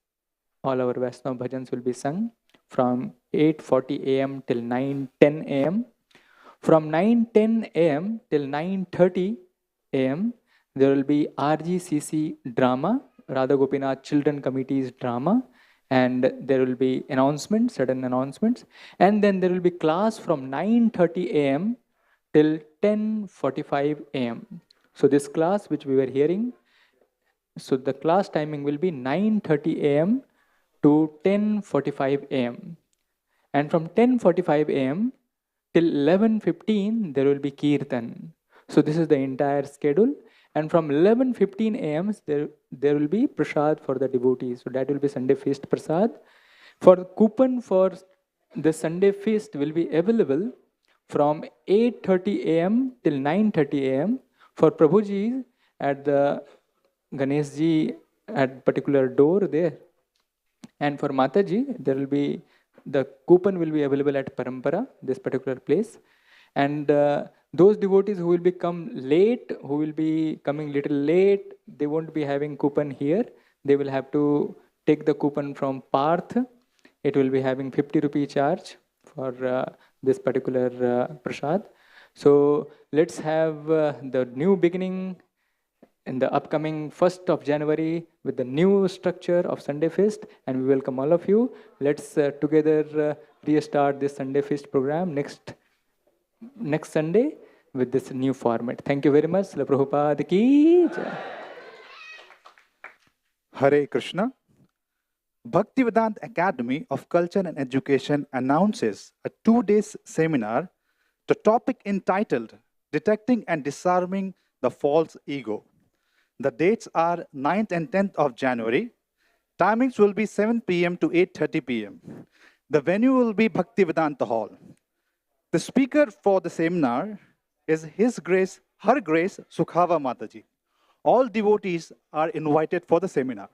All our Vaishnava bhajans will be sung from 8:40 a.m. till 9:10 a.m. From 9:10 a.m. till 9:30 a.m. there will be RGCC drama, Radha Gopinath Children Committee's drama, and there will be announcements, sudden announcements, and then there will be class from 9:30 a.m. till 10:45 a.m. So this class which we were hearing, so the class timing will be 9:30 a.m. to 10:45 a.m. And from 10:45 a.m. till 11:15 there will be Kirtan. So this is the entire schedule. And from 11:15 a.m. there will be prasad for the devotees. So that will be Sunday feast prasad. For coupon for the Sunday feast will be available from 8:30 a.m. till 9:30 a.m. for Prabhuji at the Ganeshji at particular door there. And for Mataji, there will be, the coupon will be available at Parampara, this particular place. And those devotees who will be coming little late, they won't be having coupon here. They will have to take the coupon from Parth. It will be having 50 rupee charge for this particular prasad. So let's have the new beginning in the upcoming 1st of January with the new structure of Sunday Feast, and we welcome all of you. Let's together restart this Sunday Feast program next Sunday with this new format. Thank you very much. Srila Prabhupada ki jai. Hare Krishna. Bhaktivedanta Academy of Culture and Education announces a 2-day seminar, the topic entitled Detecting and Disarming the False Ego. The dates are 9th and 10th of January. Timings will be 7 p.m. to 8:30 p.m. The venue will be Bhaktivedanta Hall. The speaker for the seminar is His Grace, Her Grace Sukhava Mataji. All devotees are invited for the seminar.